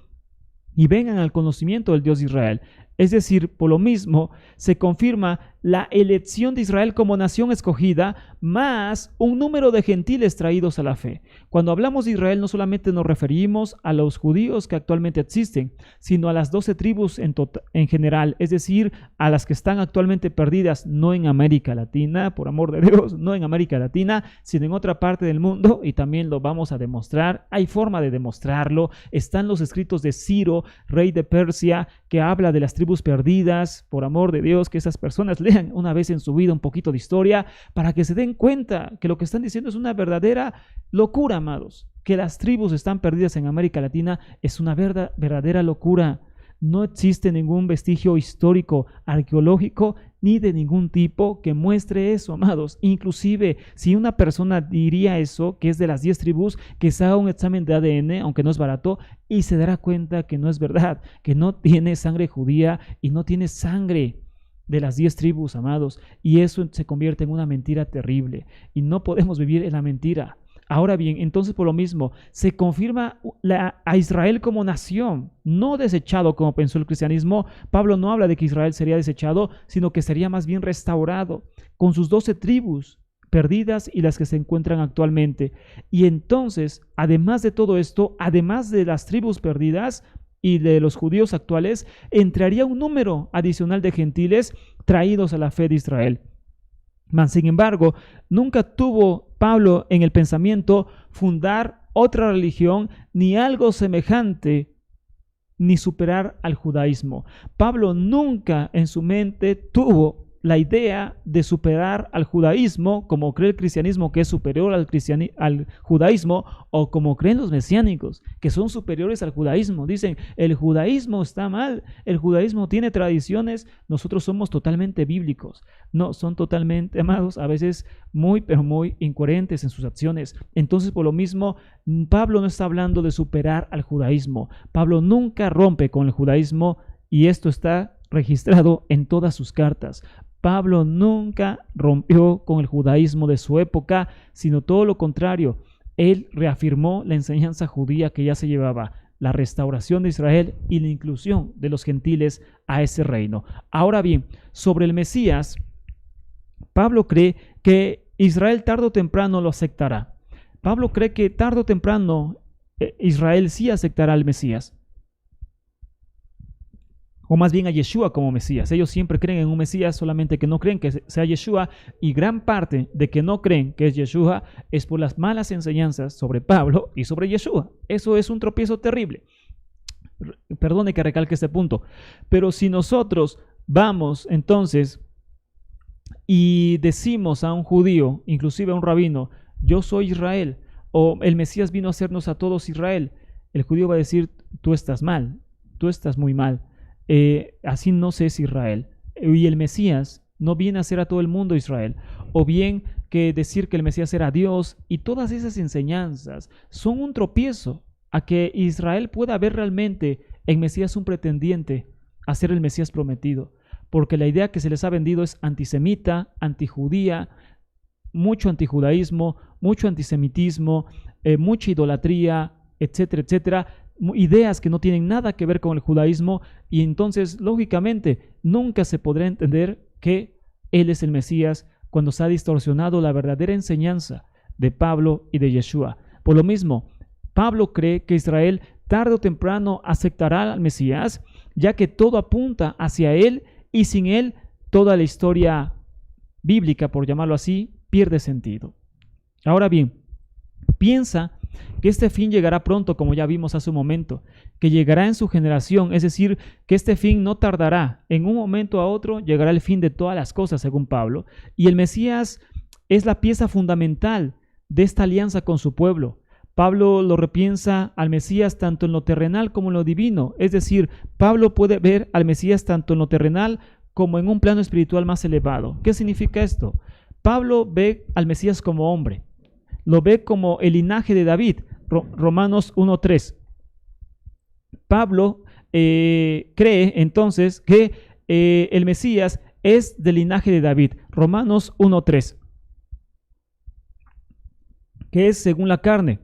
y vengan al conocimiento del Dios de Israel. Es decir, por lo mismo, se confirma la elección de Israel como nación escogida, más un número de gentiles traídos a la fe. Cuando hablamos de Israel, no solamente nos referimos a los judíos que actualmente existen, sino a las 12 tribus en general, es decir, a las que están actualmente perdidas, no en América Latina, por amor de Dios, no en América Latina, sino en otra parte del mundo, y también lo vamos a demostrar. Hay forma de demostrarlo. Están los escritos de Ciro, rey de Persia, que habla de las tribus perdidas. Por amor de Dios, que esas personas lean una vez en su vida un poquito de historia para que se den cuenta que lo que están diciendo es una verdadera locura, amados. Que las tribus están perdidas en América Latina es una verdadera locura. No existe ningún vestigio histórico, arqueológico, ni de ningún tipo que muestre eso, amados. Inclusive, si una persona diría eso, que es de las 10 tribus, que se haga un examen de ADN, aunque no es barato, y se dará cuenta que no es verdad, que no tiene sangre judía y no tiene sangre de las 10 tribus, amados. Y eso se convierte en una mentira terrible. Y no podemos vivir en la mentira. Ahora bien, entonces por lo mismo, se confirma a Israel como nación, no desechado como pensó el cristianismo. Pablo no habla de que Israel sería desechado, sino que sería más bien restaurado, con sus 12 tribus perdidas y las que se encuentran actualmente. Y entonces, además de todo esto, además de las tribus perdidas y de los judíos actuales, entraría un número adicional de gentiles traídos a la fe de Israel. Mas, sin embargo, nunca tuvo Pablo en el pensamiento fundar otra religión ni algo semejante, ni superar al judaísmo. Pablo nunca en su mente tuvo la idea de superar al judaísmo, como cree el cristianismo que es superior al judaísmo, o como creen los mesiánicos, que son superiores al judaísmo. Dicen, el judaísmo está mal, el judaísmo tiene tradiciones, nosotros somos totalmente bíblicos. No, son totalmente, amados, a veces muy, pero muy incoherentes en sus acciones. Entonces, por lo mismo, Pablo no está hablando de superar al judaísmo. Pablo nunca rompe con el judaísmo, y esto está registrado en todas sus cartas. Pablo nunca rompió con el judaísmo de su época, sino todo lo contrario. Él reafirmó la enseñanza judía que ya se llevaba, la restauración de Israel y la inclusión de los gentiles a ese reino. Ahora bien, sobre el Mesías, Pablo cree que Israel tarde o temprano lo aceptará. Pablo cree que tarde o temprano Israel sí aceptará al Mesías, o más bien a Yeshua como Mesías. Ellos siempre creen en un Mesías, solamente que no creen que sea Yeshua, y gran parte de que no creen que es Yeshua es por las malas enseñanzas sobre Pablo y sobre Yeshua. Eso es un tropiezo terrible. Perdone que recalque este punto, pero si nosotros vamos entonces y decimos a un judío, inclusive a un rabino, yo soy Israel, o el Mesías vino a hacernos a todos Israel, el judío va a decir, tú estás mal, tú estás muy mal. Así no se es Israel, y el Mesías no viene a ser a todo el mundo Israel, o bien que decir que el Mesías era Dios, y todas esas enseñanzas son un tropiezo a que Israel pueda ver realmente en Mesías un pretendiente a ser el Mesías prometido, porque la idea que se les ha vendido es antisemita, antijudía, mucho antijudaísmo, mucho antisemitismo, mucha idolatría, etcétera, etcétera, ideas que no tienen nada que ver con el judaísmo, y entonces lógicamente nunca se podrá entender que Él es el Mesías cuando se ha distorsionado la verdadera enseñanza de Pablo y de Yeshua. Por lo mismo, Pablo cree que Israel tarde o temprano aceptará al Mesías, ya que todo apunta hacia Él, y sin Él toda la historia bíblica, por llamarlo así, pierde sentido. Ahora bien, piensa que este fin llegará pronto, como ya vimos hace un momento, que llegará en su generación, es decir, que este fin no tardará, en un momento a otro llegará el fin de todas las cosas, según Pablo, y el Mesías es la pieza fundamental de esta alianza con su pueblo. Pablo lo repiensa al Mesías tanto en lo terrenal como en lo divino, es decir, Pablo puede ver al Mesías tanto en lo terrenal como en un plano espiritual más elevado. ¿Qué significa esto? Pablo ve al Mesías como hombre, lo ve como el linaje de David, Romanos 1:3. Pablo cree entonces que el Mesías es del linaje de David, Romanos 1:3, que es según la carne,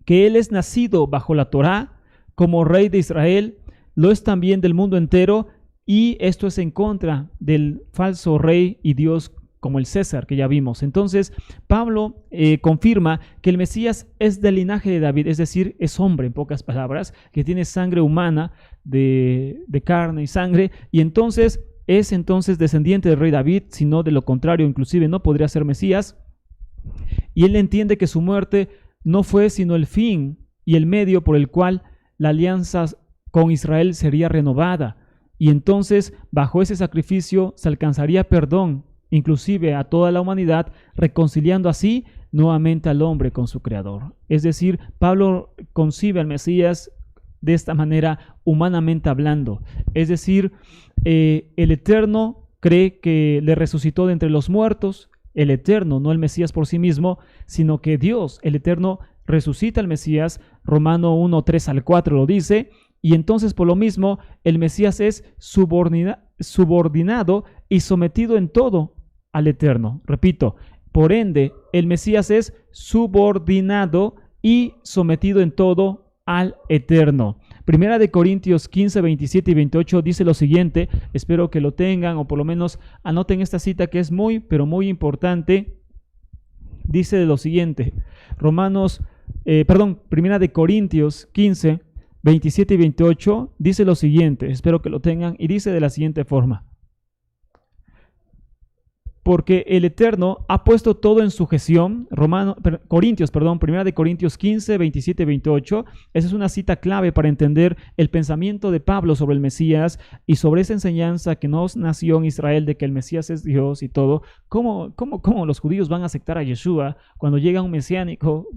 que él es nacido bajo la Torá como rey de Israel, lo es también del mundo entero, y esto es en contra del falso rey y Dios como el César que ya vimos. Entonces Pablo confirma que el Mesías es del linaje de David, es decir, es hombre, en pocas palabras, que tiene sangre humana de carne y sangre, y entonces es entonces descendiente del rey David, sino de lo contrario inclusive no podría ser Mesías. Y él entiende que su muerte no fue sino el fin y el medio por el cual la alianza con Israel sería renovada, y entonces bajo ese sacrificio se alcanzaría perdón inclusive a toda la humanidad, reconciliando así nuevamente al hombre con su Creador. Es decir, Pablo concibe al Mesías de esta manera, humanamente hablando. Es decir, el Eterno cree que le resucitó de entre los muertos, el Eterno, no el Mesías por sí mismo, sino que Dios, el Eterno, resucita al Mesías. Romano 1:3-4 lo dice, y entonces por lo mismo el Mesías es subordinado y sometido en todo al Eterno. Repito, por ende, el Mesías es subordinado y sometido en todo al Eterno. Primera de Corintios 15, 27 y 28 dice lo siguiente, espero que lo tengan o por lo menos anoten esta cita que es muy, pero muy importante. Dice lo siguiente, Primera de Corintios 15, 27 y 28 dice lo siguiente, espero que lo tengan, y dice de la siguiente forma: porque el Eterno ha puesto todo en sujeción. Corintios, 1 Corintios 15, 27 y 28. Esa es una cita clave para entender el pensamiento de Pablo sobre el Mesías y sobre esa enseñanza que nos nació en Israel de que el Mesías es Dios y todo. ¿Cómo los judíos van a aceptar a Yeshua cuando llega un mesiánico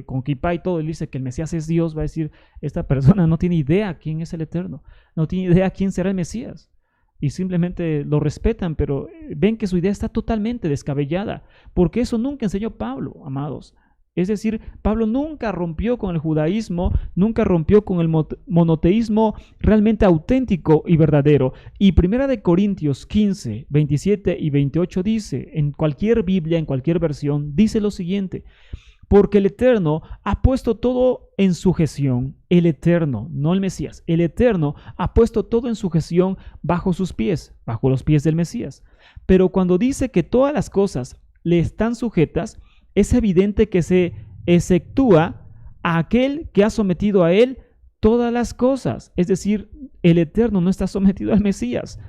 con kippah y todo y dice que el Mesías es Dios? Va a decir, esta persona no tiene idea quién es el Eterno, no tiene idea quién será el Mesías. Y simplemente lo respetan, pero ven que su idea está totalmente descabellada, porque eso nunca enseñó Pablo, amados. Es decir, Pablo nunca rompió con el judaísmo, nunca rompió con el monoteísmo realmente auténtico y verdadero. Y 1 Corintios 15, 27 y 28 dice, en cualquier Biblia, en cualquier versión, dice lo siguiente: porque el Eterno ha puesto todo en sujeción. El Eterno, no el Mesías. El Eterno ha puesto todo en sujeción bajo sus pies, bajo los pies del Mesías. Pero cuando dice que todas las cosas le están sujetas, es evidente que se exceptúa a aquel que ha sometido a él todas las cosas. Es decir, el Eterno no está sometido al Mesías.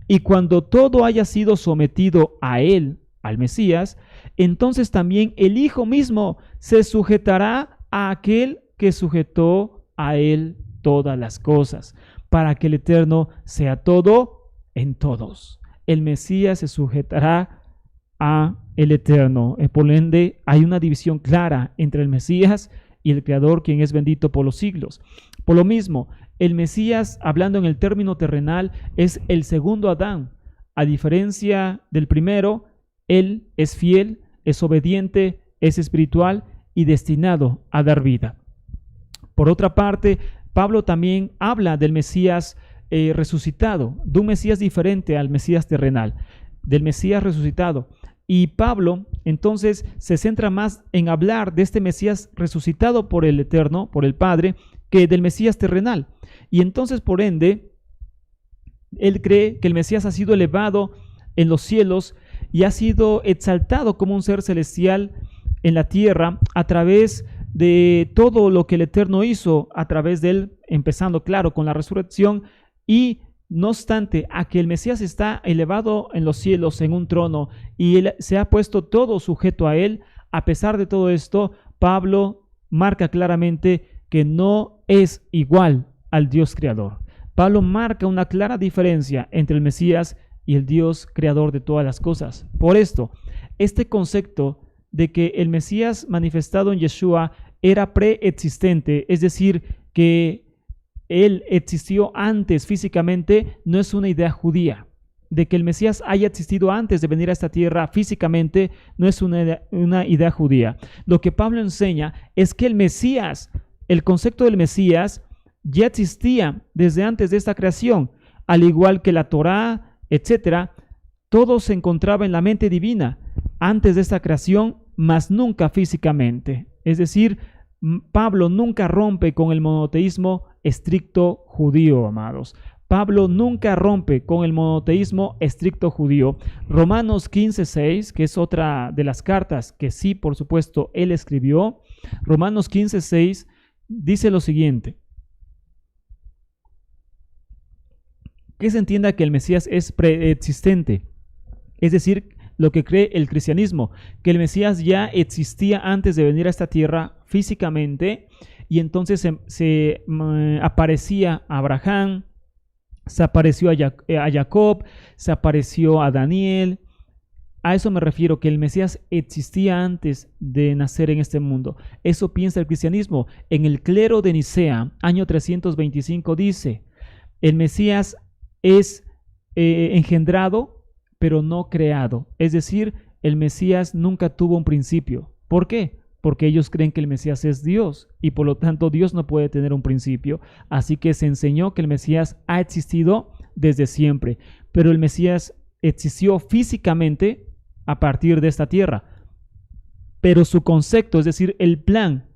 Y cuando todo haya sido sometido a él, al Mesías, entonces también el Hijo mismo se sujetará a aquel que sujetó a él todas las cosas, para que el Eterno sea todo en todos. El Mesías se sujetará a el Eterno. Por ende, hay una división clara entre el Mesías y el Creador, quien es bendito por los siglos. Por lo mismo, el Mesías, hablando en el término terrenal, es el segundo Adán. A diferencia del primero, él es fiel, es obediente, es espiritual y destinado a dar vida. Por otra parte, Pablo también habla del Mesías resucitado, de un Mesías diferente al Mesías terrenal, del Mesías resucitado. Y Pablo entonces se centra más en hablar de este Mesías resucitado por el Eterno, por el Padre, que del Mesías terrenal. Y entonces, por ende, él cree que el Mesías ha sido elevado en los cielos y ha sido exaltado como un ser celestial en la tierra a través de todo lo que el Eterno hizo a través de él, empezando, claro, con la resurrección. Y no obstante, a que el Mesías está elevado en los cielos en un trono y él se ha puesto todo sujeto a él, a pesar de todo esto, Pablo marca claramente que no es igual al Dios creador. Pablo marca una clara diferencia entre el Mesías y el Dios creador de todas las cosas. Por esto, este concepto de que el Mesías manifestado en Yeshua era preexistente, es decir, que él existió antes físicamente, no es una idea judía. De que el Mesías haya existido antes de venir a esta tierra físicamente, no es una idea judía. Lo que Pablo enseña es que el Mesías, el concepto del Mesías, ya existía desde antes de esta creación, al igual que la Torá, etcétera. Todo se encontraba en la mente divina antes de esta creación, mas nunca físicamente. Es decir, Pablo nunca rompe con el monoteísmo estricto judío, amados. Pablo nunca rompe con el monoteísmo estricto judío. Romanos 15:6, que es otra de las cartas que sí, por supuesto, él escribió. Romanos 15:6 dice lo siguiente: que se entienda que el Mesías es preexistente, es decir, lo que cree el cristianismo, que el Mesías ya existía antes de venir a esta tierra físicamente, y entonces se aparecía a Abraham, se apareció a Jacob, se apareció a Daniel. A eso me refiero, que el Mesías existía antes de nacer en este mundo. Eso piensa el cristianismo. En el clero de Nicea, año 325, dice: el Mesías es engendrado, pero no creado. Es decir, el Mesías nunca tuvo un principio. ¿Por qué? Porque ellos creen que el Mesías es Dios y por lo tanto Dios no puede tener un principio. Así que se enseñó que el Mesías ha existido desde siempre, pero el Mesías existió físicamente a partir de esta tierra. Pero su concepto, es decir, el plan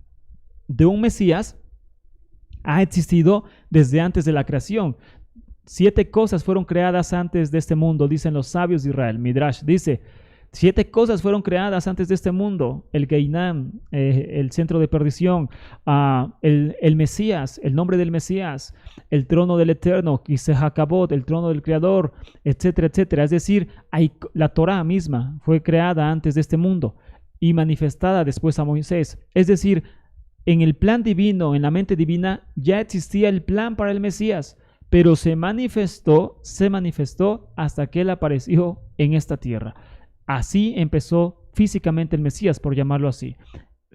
de un Mesías, ha existido desde antes de la creación. 7 cosas fueron creadas antes de este mundo, dicen los sabios de Israel. Midrash dice: 7 cosas fueron creadas antes de este mundo: el Geinam, el centro de perdición, el Mesías, el nombre del Mesías, el trono del Eterno, Kisehakabot, el trono del Creador, etcétera, etcétera. Es decir, la Torá misma fue creada antes de este mundo y manifestada después a Moisés. Es decir, en el plan divino, en la mente divina, ya existía el plan para el Mesías, pero se manifestó hasta que él apareció en esta tierra. Así empezó físicamente el Mesías, por llamarlo así.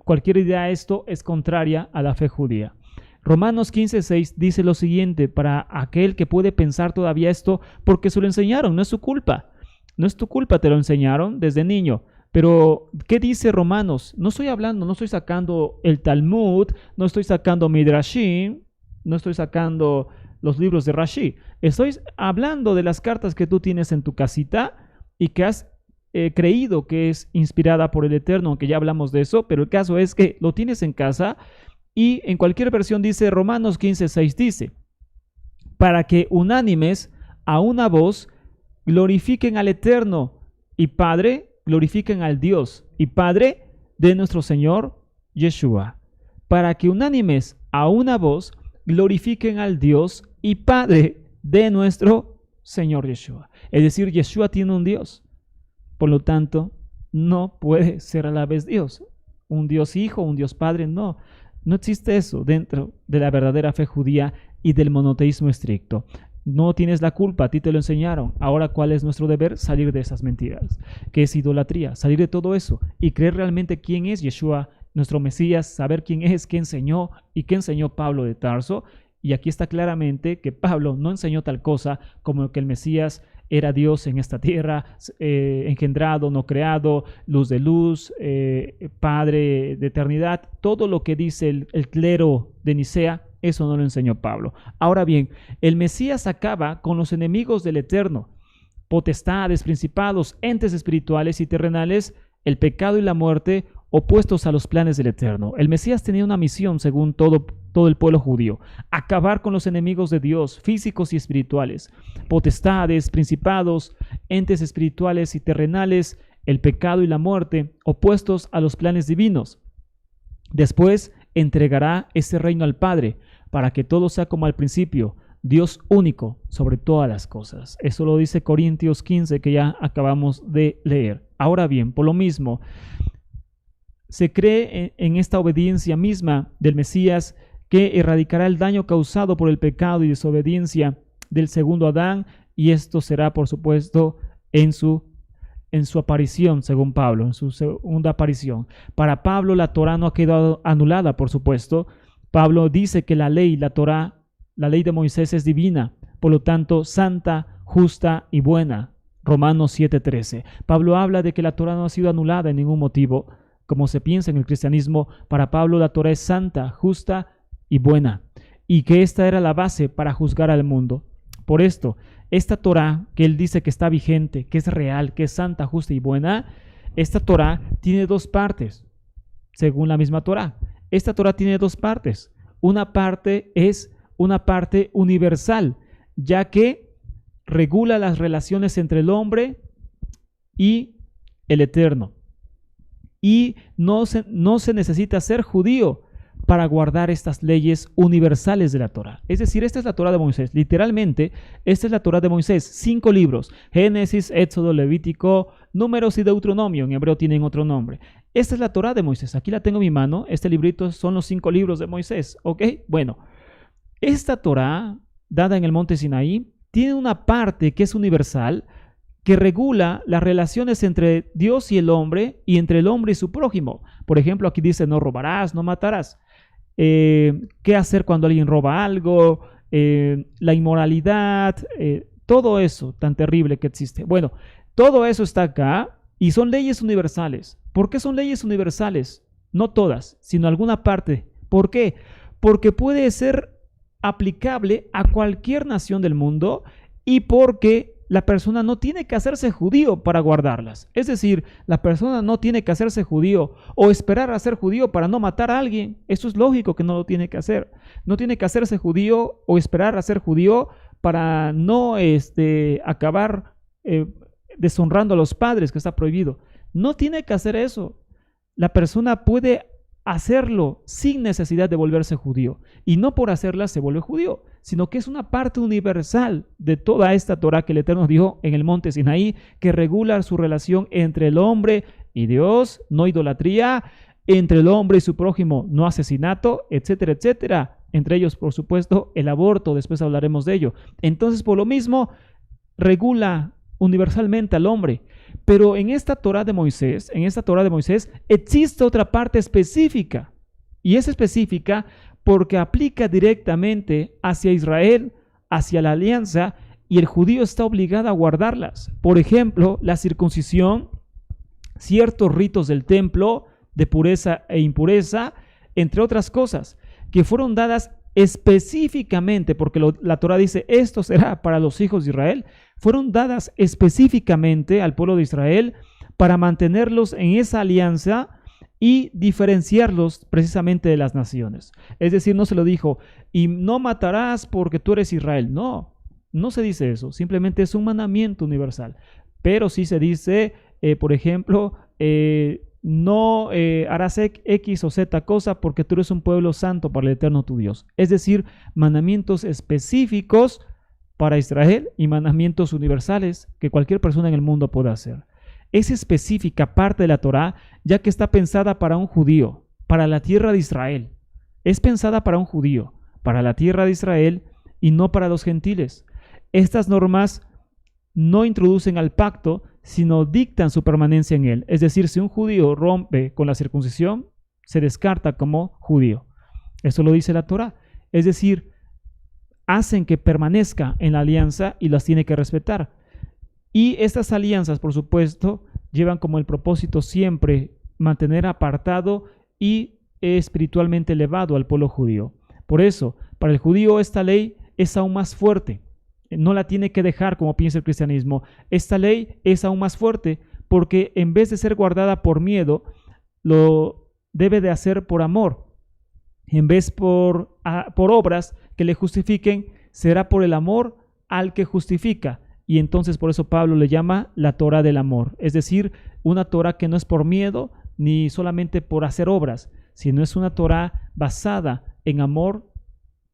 Cualquier idea de esto es contraria a la fe judía. Romanos 15:6 dice lo siguiente para aquel que puede pensar todavía esto porque se lo enseñaron, no es su culpa. No es tu culpa, te lo enseñaron desde niño. Pero, ¿qué dice Romanos? No estoy sacando el Talmud, no estoy sacando Midrashim, no estoy sacando los libros de Rashi. Estoy hablando de las cartas que tú tienes en tu casita y que has creído que es inspirada por el Eterno, aunque ya hablamos de eso, pero el caso es que lo tienes en casa y en cualquier versión dice, Romanos 15:6 dice, para que unánimes a una voz glorifiquen al Eterno y Padre, glorifiquen al Dios y Padre de nuestro Señor Yeshua. Para que unánimes a una voz glorifiquen al Dios y Padre de nuestro Señor Yeshua. Es decir, Yeshua tiene un Dios. Por lo tanto, no puede ser a la vez Dios. Un Dios Hijo, un Dios Padre, no. No existe eso dentro de la verdadera fe judía y del monoteísmo estricto. No tienes la culpa, a ti te lo enseñaron. Ahora, ¿cuál es nuestro deber? Salir de esas mentiras. ¿Qué es idolatría? Salir de todo eso y creer realmente quién es Yeshua, nuestro Mesías, saber quién es, qué enseñó y qué enseñó Pablo de Tarso. Y aquí está claramente que Pablo no enseñó tal cosa como que el Mesías era Dios en esta tierra, engendrado, no creado, luz de luz, Padre de eternidad. Todo lo que dice el clero de Nicea, eso no lo enseñó Pablo. Ahora bien, el Mesías acaba con los enemigos del Eterno, potestades, principados, entes espirituales y terrenales, el pecado y la muerte, opuestos a los planes del Eterno. El Mesías tenía una misión, según todo el pueblo judío: acabar con los enemigos de Dios, físicos y espirituales, potestades, principados, entes espirituales y terrenales, el pecado y la muerte, opuestos a los planes divinos. Después entregará ese reino al Padre, para que todo sea como al principio, Dios único sobre todas las cosas. Eso lo dice Corintios 15, que ya acabamos de leer. Ahora bien, por lo mismo, se cree en esta obediencia misma del Mesías que erradicará el daño causado por el pecado y desobediencia del segundo Adán, y esto será, por supuesto, en su aparición, según Pablo, en su segunda aparición. Para Pablo, la Torá no ha quedado anulada, por supuesto. Pablo dice que la ley, la Torá, la ley de Moisés es divina, por lo tanto, santa, justa y buena. Romanos 7:13. Pablo habla de que la Torá no ha sido anulada en ningún motivo, como se piensa en el cristianismo. Para Pablo, la Torá es santa, justa y buena, y que esta era la base para juzgar al mundo. Por esto, esta Torá que él dice que está vigente, que es real, que es santa, justa y buena, esta Torá tiene dos partes, según la misma Torá. Esta Torá tiene dos partes. Una parte es una parte universal, ya que regula las relaciones entre el hombre y el Eterno. Y no se necesita ser judío para guardar estas leyes universales de la Torá. Es decir, esta es la Torá de Moisés. Literalmente, esta es la Torá de Moisés. 5 libros: Génesis, Éxodo, Levítico, Números y Deuteronomio. En hebreo tienen otro nombre. Esta es la Torá de Moisés. Aquí la tengo en mi mano. Este librito son los 5 libros de Moisés. ¿Ok? Bueno, esta Torá, dada en el monte Sinaí, tiene una parte que es universal, que regula las relaciones entre Dios y el hombre, y entre el hombre y su prójimo. Por ejemplo, aquí dice: no robarás, no matarás. Qué hacer cuando alguien roba algo, la inmoralidad, todo eso tan terrible que existe. Bueno, todo eso está acá y son leyes universales. ¿Por qué son leyes universales? No todas, sino alguna parte. ¿Por qué? Porque puede ser aplicable a cualquier nación del mundo y porque la persona no tiene que hacerse judío para guardarlas. Es decir, la persona no tiene que hacerse judío o esperar a ser judío para no matar a alguien. Eso es lógico que no lo tiene que hacer. No tiene que hacerse judío o esperar a ser judío para no acabar deshonrando a los padres, que está prohibido. No tiene que hacer eso. La persona puede hacerlo sin necesidad de volverse judío. Y no por hacerla se vuelve judío, sino que es una parte universal de toda esta Torá que el Eterno dio en el monte Sinaí, que regula su relación entre el hombre y Dios, no idolatría, entre el hombre y su prójimo, no asesinato, etcétera, etcétera. Entre ellos, por supuesto, el aborto, después hablaremos de ello. Entonces, por lo mismo, regula universalmente al hombre. Pero en esta Torá de Moisés, existe otra parte específica. Y es específica porque aplica directamente hacia Israel, hacia la alianza, y el judío está obligado a guardarlas. Por ejemplo, la circuncisión, ciertos ritos del templo de pureza e impureza, entre otras cosas, que fueron dadas específicamente, porque la Torá dice, esto será para los hijos de Israel, fueron dadas específicamente al pueblo de Israel para mantenerlos en esa alianza y diferenciarlos precisamente de las naciones. Es decir, no se lo dijo, y no matarás porque tú eres Israel. No, no se dice eso, simplemente es un mandamiento universal. Pero sí se dice, por ejemplo, no harás X o Z cosa porque tú eres un pueblo santo para el Eterno tu Dios. Es decir, mandamientos específicos para Israel y mandamientos universales que cualquier persona en el mundo pueda hacer. Es específica parte de la Torá, ya que está pensada para un judío, para la tierra de Israel. Es pensada para un judío, para la tierra de Israel y no para los gentiles. Estas normas no introducen al pacto, sino dictan su permanencia en él. Es decir, si un judío rompe con la circuncisión, se descarta como judío. Eso lo dice la Torá. Es decir, hacen que permanezca en la alianza y las tiene que respetar. Y estas alianzas, por supuesto, llevan como el propósito siempre mantener apartado y espiritualmente elevado al pueblo judío. Por eso, para el judío esta ley es aún más fuerte. No la tiene que dejar como piensa el cristianismo. Esta ley es aún más fuerte porque en vez de ser guardada por miedo, lo debe de hacer por amor. En vez por obras que le justifiquen, será por el amor al que justifica. Y entonces por eso Pablo le llama la Torá del amor. Es decir, una Torá que no es por miedo ni solamente por hacer obras, sino es una Torá basada en amor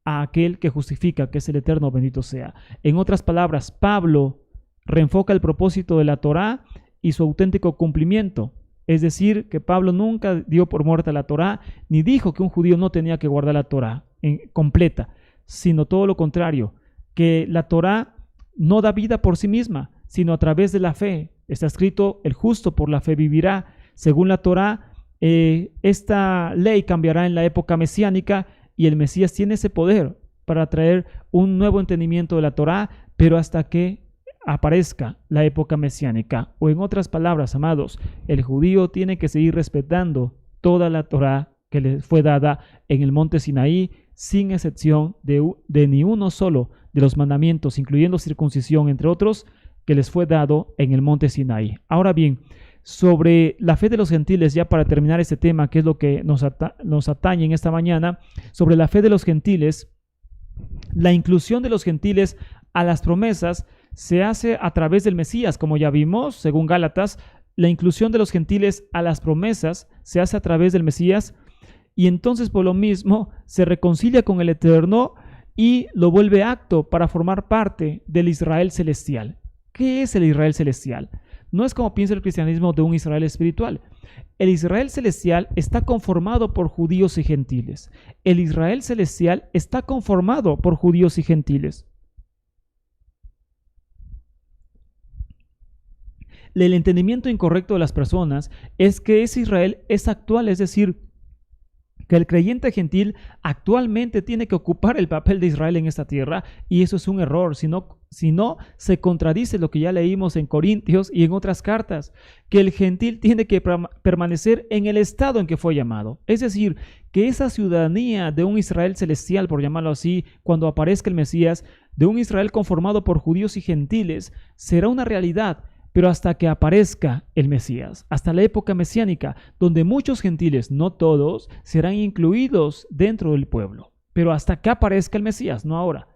a aquel que justifica, que es el Eterno, bendito sea. En otras palabras, Pablo reenfoca el propósito de la Torá y su auténtico cumplimiento. Es decir, que Pablo nunca dio por muerta la Torá, ni dijo que un judío no tenía que guardar la Torá completa, sino todo lo contrario, que la Torá no da vida por sí misma, sino a través de la fe. Está escrito, el justo por la fe vivirá. Según la Torá, esta ley cambiará en la época mesiánica y el Mesías tiene ese poder para traer un nuevo entendimiento de la Torá, pero hasta que aparezca la época mesiánica. O en otras palabras, amados, el judío tiene que seguir respetando toda la Torá que le fue dada en el monte Sinaí, sin excepción de ni uno solo de los mandamientos, incluyendo circuncisión, entre otros, que les fue dado en el monte Sinaí. Ahora bien, sobre la fe de los gentiles, ya para terminar este tema, que es lo que nos atañe en esta mañana, sobre la fe de los gentiles, la inclusión de los gentiles a las promesas se hace a través del Mesías, como ya vimos, según Gálatas, la inclusión de los gentiles a las promesas se hace a través del Mesías, y entonces por lo mismo se reconcilia con el Eterno y lo vuelve apto para formar parte del Israel celestial. ¿Qué es el Israel celestial? No es como piensa el cristianismo de un Israel espiritual. El Israel celestial está conformado por judíos y gentiles. El Israel celestial está conformado por judíos y gentiles. El entendimiento incorrecto de las personas es que ese Israel es actual, es decir, que el creyente gentil actualmente tiene que ocupar el papel de Israel en esta tierra, y eso es un error, si no se contradice lo que ya leímos en Corintios y en otras cartas, que el gentil tiene que permanecer en el estado en que fue llamado. Es decir, que esa ciudadanía de un Israel celestial, por llamarlo así, cuando aparezca el Mesías, de un Israel conformado por judíos y gentiles, será una realidad, pero hasta que aparezca el Mesías, hasta la época mesiánica, donde muchos gentiles, no todos, serán incluidos dentro del pueblo, pero hasta que aparezca el Mesías, no ahora.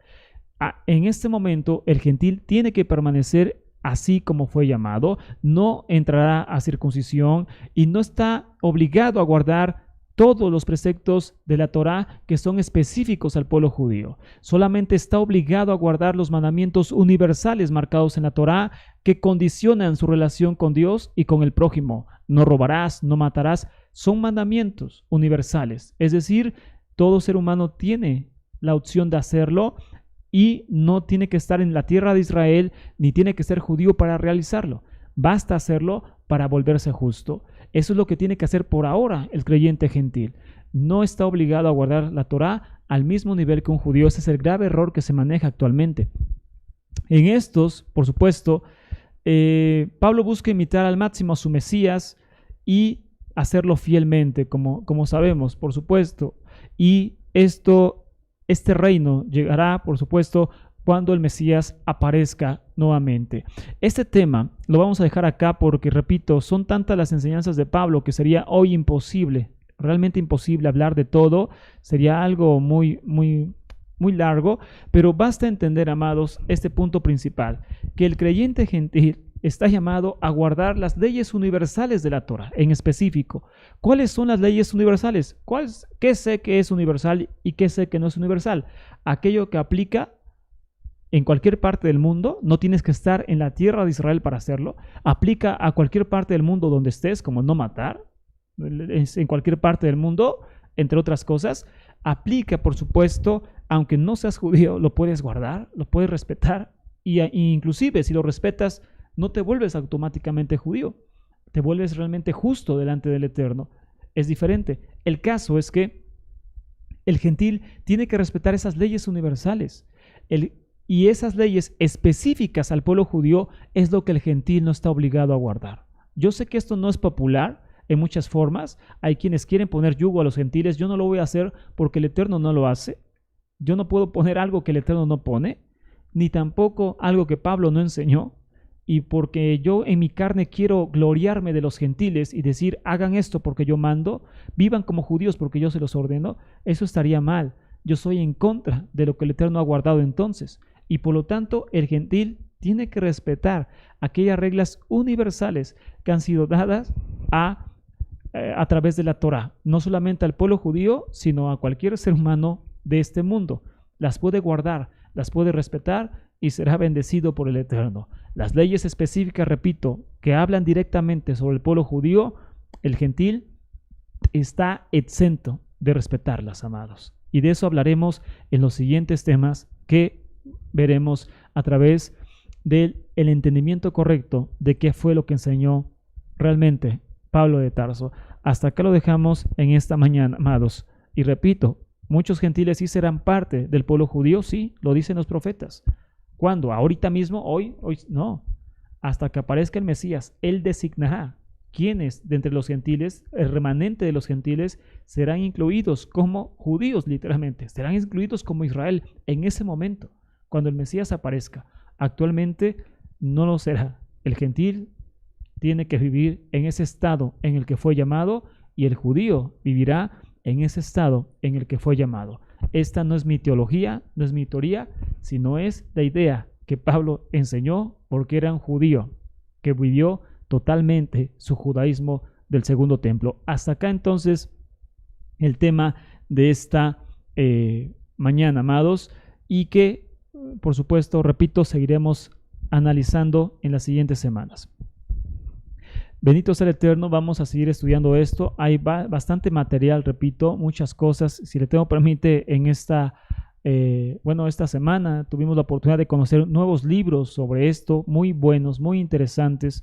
En este momento, el gentil tiene que permanecer así como fue llamado, no entrará a circuncisión y no está obligado a guardar todos los preceptos de la Torá que son específicos al pueblo judío. Solamente está obligado a guardar los mandamientos universales marcados en la Torá que condicionan su relación con Dios y con el prójimo. No robarás, no matarás. Son mandamientos universales. Es decir, todo ser humano tiene la opción de hacerlo y no tiene que estar en la tierra de Israel ni tiene que ser judío para realizarlo. Basta hacerlo para volverse justo. Eso es lo que tiene que hacer por ahora el creyente gentil. No está obligado a guardar la Torá al mismo nivel que un judío. Ese es el grave error que se maneja actualmente. En estos, por supuesto, Pablo busca imitar al máximo a su Mesías y hacerlo fielmente, como sabemos, por supuesto. Y este reino llegará, por supuesto, cuando el Mesías aparezca nuevamente. Este tema lo vamos a dejar acá porque, repito, son tantas las enseñanzas de Pablo que sería hoy imposible, realmente imposible hablar de todo. Sería algo muy, muy, muy largo, pero basta entender, amados, este punto principal, que el creyente gentil está llamado a guardar las leyes universales de la Torá, en específico. ¿Cuáles son las leyes universales? ¿Qué sé que es universal y qué sé que no es universal? Aquello que aplica en cualquier parte del mundo, no tienes que estar en la tierra de Israel para hacerlo. Aplica a cualquier parte del mundo donde estés, como no matar, en cualquier parte del mundo, entre otras cosas. Aplica, por supuesto, aunque no seas judío, lo puedes guardar, lo puedes respetar, y inclusive si lo respetas, no te vuelves automáticamente judío, te vuelves realmente justo delante del Eterno. Es diferente. El caso es que el gentil tiene que respetar esas leyes universales. Y esas leyes específicas al pueblo judío es lo que el gentil no está obligado a guardar. Yo sé que esto no es popular en muchas formas. Hay quienes quieren poner yugo a los gentiles. Yo no lo voy a hacer porque el Eterno no lo hace. Yo no puedo poner algo que el Eterno no pone, ni tampoco algo que Pablo no enseñó. Y porque yo en mi carne quiero gloriarme de los gentiles y decir, hagan esto porque yo mando, vivan como judíos porque yo se los ordeno, eso estaría mal. Yo soy en contra de lo que el Eterno ha guardado entonces. Y por lo tanto, el gentil tiene que respetar aquellas reglas universales que han sido dadas a través de la Torá. No solamente al pueblo judío, sino a cualquier ser humano de este mundo. Las puede guardar, las puede respetar y será bendecido por el Eterno. Las leyes específicas, repito, que hablan directamente sobre el pueblo judío, el gentil está exento de respetarlas, amados. Y de eso hablaremos en los siguientes temas que veremos a través del entendimiento correcto de qué fue lo que enseñó realmente Pablo de Tarso. Hasta acá lo dejamos en esta mañana, amados. Y repito, muchos gentiles sí serán parte del pueblo judío, sí, lo dicen los profetas. ¿Cuándo? ¿Ahorita mismo? ¿Hoy? No. Hasta que aparezca el Mesías, Él designará quiénes de entre los gentiles, el remanente de los gentiles, serán incluidos como judíos, literalmente. Serán incluidos como Israel en ese momento, cuando el Mesías aparezca. Actualmente no lo será. El gentil tiene que vivir en ese estado en el que fue llamado y el judío vivirá en ese estado en el que fue llamado. Esta no es mi teología, no es mi teoría, sino es la idea que Pablo enseñó porque era un judío que vivió totalmente su judaísmo del segundo templo. Hasta acá entonces el tema de esta mañana, amados, y que, por supuesto, repito, seguiremos analizando en las siguientes semanas. Bendito sea el Eterno, vamos a seguir estudiando esto. Hay bastante material, repito, muchas cosas. Si el Eterno permite, en esta semana tuvimos la oportunidad de conocer nuevos libros sobre esto, muy buenos, muy interesantes,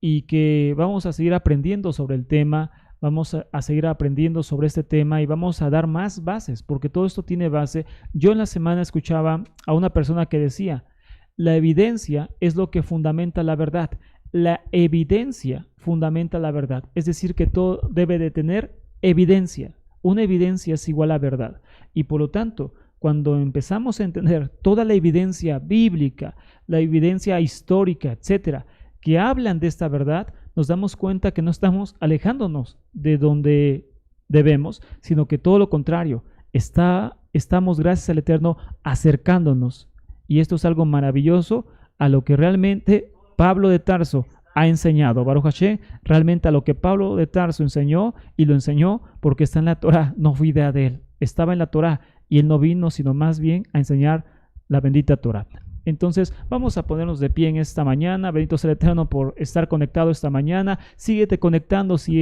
y que vamos a seguir aprendiendo sobre el tema, vamos a seguir aprendiendo sobre este tema y vamos a dar más bases, porque todo esto tiene base. Yo en la semana escuchaba a una persona que decía, la evidencia es lo que fundamenta la verdad. La evidencia fundamenta la verdad, es decir, que todo debe de tener evidencia. Una evidencia es igual a verdad. Y por lo tanto, cuando empezamos a entender toda la evidencia bíblica, la evidencia histórica, etcétera, que hablan de esta verdad, nos damos cuenta que no estamos alejándonos de donde debemos, sino que todo lo contrario, estamos, gracias al Eterno, acercándonos. Y esto es algo maravilloso a lo que realmente Pablo de Tarso ha enseñado. Baruch Hashem, realmente a lo que Pablo de Tarso enseñó, y lo enseñó porque está en la Torah, no fue idea de él, estaba en la Torah y él no vino sino más bien a enseñar la bendita Torah. Entonces vamos a ponernos de pie en esta mañana. Bendito sea el Eterno por estar conectado esta mañana. Síguete conectando si